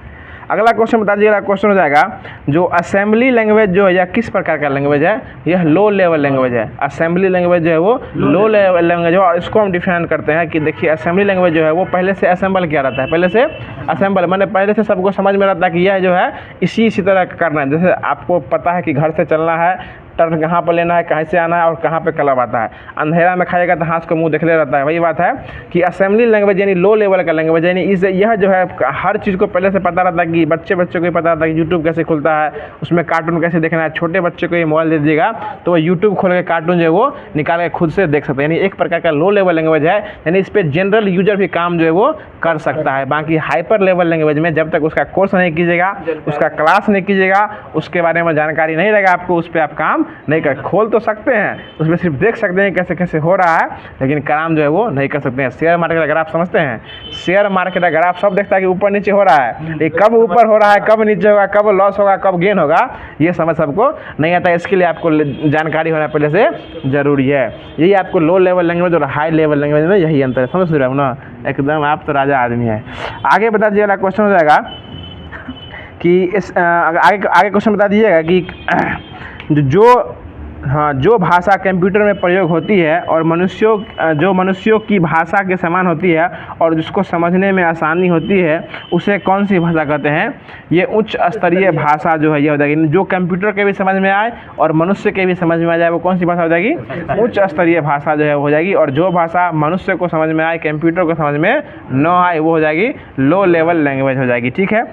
अगला क्वेश्चन बता दीजिएगा, क्वेश्चन हो जाएगा, जो असेंबली लैंग्वेज जो है यह किस प्रकार का लैंग्वेज है, यह लो लेवल लैंग्वेज है। असेंबली लैंग्वेज जो है वो लो लेवल लैंग्वेज है। और इसको हम डिफाइन करते हैं कि देखिए, असेंबली लैंग्वेज जो है वो पहले से असेंबल किया रहता है, पहले से असेंबल मैंने पहले से सबको समझ में रहता है कि यह जो है इसी तरह करना है। जैसे आपको पता है कि घर से चलना है टर्न कहाँ पर लेना है, कहाँ से आना है और कहाँ पे क्लब आता है। अंधेरा में खाएगा तो हाथ को मुंह दिखले रहता है। वही बात है कि असेंबली लैंग्वेज यानी लो लेवल का लैंग्वेज, यानी यह जो है हर चीज़ को पहले से पता रहता है कि बच्चे को ही पता रहता है कि यूट्यूब कैसे खुलता है, उसमें कार्टून कैसे देखना है। छोटे बच्चे को ये मोबाइल दे दीजिएगा तो वो यूट्यूब खोल के कार्टून जो है वो निकाल के खुद से देख सकते हैं। यानी एक प्रकार का लो लेवल लैंग्वेज है, यानी इस पर जनरल यूजर भी काम जो है वो कर सकता है। बाकी हाइपर लेवल लैंग्वेज में जब तक उसका कोर्स नहीं कीजिएगा, उसका क्लास नहीं कीजिएगा, उसके बारे में जानकारी नहीं रहेगा आपको, उस पर आप काम नहीं कर, खोल तो सकते हैं, उसमें सिर्फ देख सकते हैं कैसे कैसे हो रहा है, लेकिन काम जो है वो नहीं कर सकते हैं। शेयर मार्केट अगर आप समझते हैं, शेयर मार्केट अगर आप सब देखता है कि ऊपर नीचे हो रहा है, ये कब ऊपर हो रहा है, कब नीचे होगा, कब लॉस होगा, कब गेन होगा, ये समझ सबको नहीं आता। इसके लिए आपको जानकारी होना पहले से जरूरी है। यही आपको लो लेवल लैंग्वेज और हाई लेवल लैंग्वेज में यही अंतर है। समझ रहे हो ना, एकदम आप तो राजा आदमी है। आगे बता दीजिएगा, क्वेश्चन हो जाएगा कि इस आगे क्वेश्चन बता दीजिएगा कि जो भाषा कंप्यूटर में प्रयोग होती है और मनुष्यों की भाषा के समान होती है और जिसको समझने में आसानी होती है, उसे कौन सी भाषा कहते हैं। ये उच्च स्तरीय भाषा जो है ये हो जाएगी, जो कंप्यूटर के भी समझ में आए और मनुष्य के भी समझ में आ जाए, वो कौन सी भाषा हो जाएगी, उच्च स्तरीय भाषा जो है हो जाएगी। और जो भाषा मनुष्य को समझ में आए, कंप्यूटर को समझ में न आए, वो हो जाएगी लो लेवल लैंग्वेज हो जाएगी। ठीक है,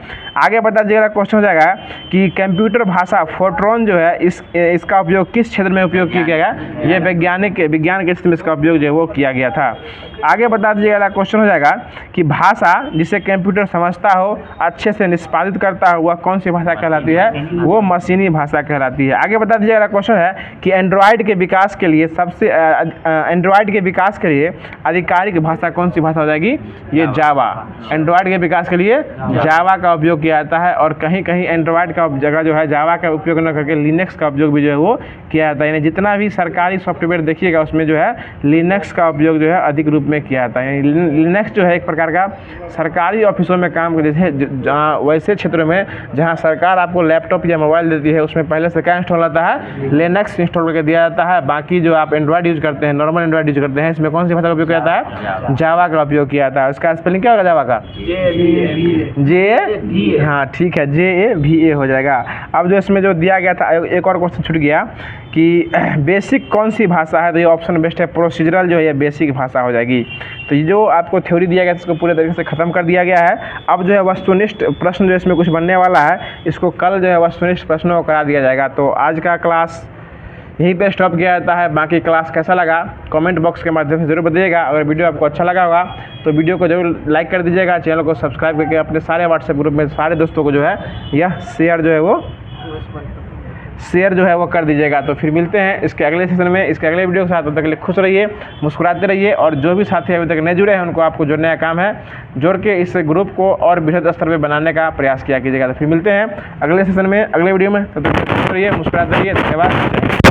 आगे बता दीजिएगा, क्वेश्चन हो जाएगा कि कंप्यूटर भाषा फोर्ट्रॉन जो है इसका उपयोग किस क्षेत्र में उपयोग किया गया। ये विज्ञान के क्षेत्र में इसका उपयोग जो है वो किया गया था। आगे बता दीजिएगा, क्वेश्चन हो जाएगा कि भाषा जिसे कंप्यूटर समझता हो, अच्छे से निष्पादित करता हो, वह कौन सी भाषा कहलाती है, वो मशीनी भाषा कहलाती है। आगे बता दीजिएगा, क्वेश्चन है कि एंड्रॉयड के विकास के लिए आधिकारिक भाषा कौन सी भाषा हो जाएगी, ये जावा। एंड्रॉयड के विकास के लिए जावा का उपयोग किया जाता है और कहीं कहीं एंड्रॉयड का जगह जो है जावा का उपयोग न करके लिनक्स का उपयोग भी जो है वो किया जाता है। यानी जितना भी सरकारी सॉफ्टवेयर देखिएगा उसमें जो है लिनक्स का उपयोग जो है अधिक रूप में किया जाता है। लिनक्स जो है एक प्रकार का सरकारी ऑफिसों में काम करते हैं, वैसे क्षेत्रों में जहां सरकार आपको लैपटॉप या मोबाइल देती है उसमें पहले से क्या इंस्टॉल होता है, लिनक्स इंस्टॉल करके दिया जाता है। बाकी जो आप एंड्रॉयड यूज करते हैं, नॉर्मल एंड्रॉयड यूज करते हैं, इसमें कौन सी भाषा का उपयोग किया जाता है, जावा का उपयोग किया जाता है। उसका स्पेलिंग क्या होगा जावा का, हाँ ठीक है, JAVA हो जाएगा। अब जो इसमें जो दिया गया था, एक और क्वेश्चन छूट गया कि बेसिक कौन सी भाषा है, तो ये ऑप्शन बेस्ट है, प्रोसीजरल जो है ये बेसिक भाषा हो जाएगी। तो ये जो आपको थ्योरी दिया गया इसको पूरे तरीके से ख़त्म कर दिया गया है। अब जो है वस्तुनिष्ठ प्रश्न जो इसमें कुछ बनने वाला है, इसको कल जो है वस्तुनिष्ठ प्रश्नों को करा दिया जाएगा। तो आज का क्लास यहीं पे स्टॉप किया जाता है। बाकी क्लास कैसा लगा कमेंट बॉक्स के माध्यम से ज़रूर बताइएगा। अगर वीडियो आपको अच्छा लगा होगा तो वीडियो को जरूर लाइक कर दीजिएगा, चैनल को सब्सक्राइब करके अपने सारे व्हाट्सएप ग्रुप में सारे दोस्तों को जो है यह शेयर जो है वो कर दीजिएगा। तो फिर मिलते हैं इसके अगले सेशन में, इसके अगले वीडियो के साथ। तब तक के लिए खुश रहिए, मुस्कुराते रहिए और जो भी साथी अभी तक नहीं जुड़े हैं उनको आपको जुड़ने का काम है, जोड़ के इस ग्रुप को और बृहद स्तर पर बनाने का प्रयास किया कीजिएगा। तो फिर मिलते हैं अगले सेशन में, अगले वीडियो में। तब तक खुश रहिए, मुस्कुराते रहिए। धन्यवाद।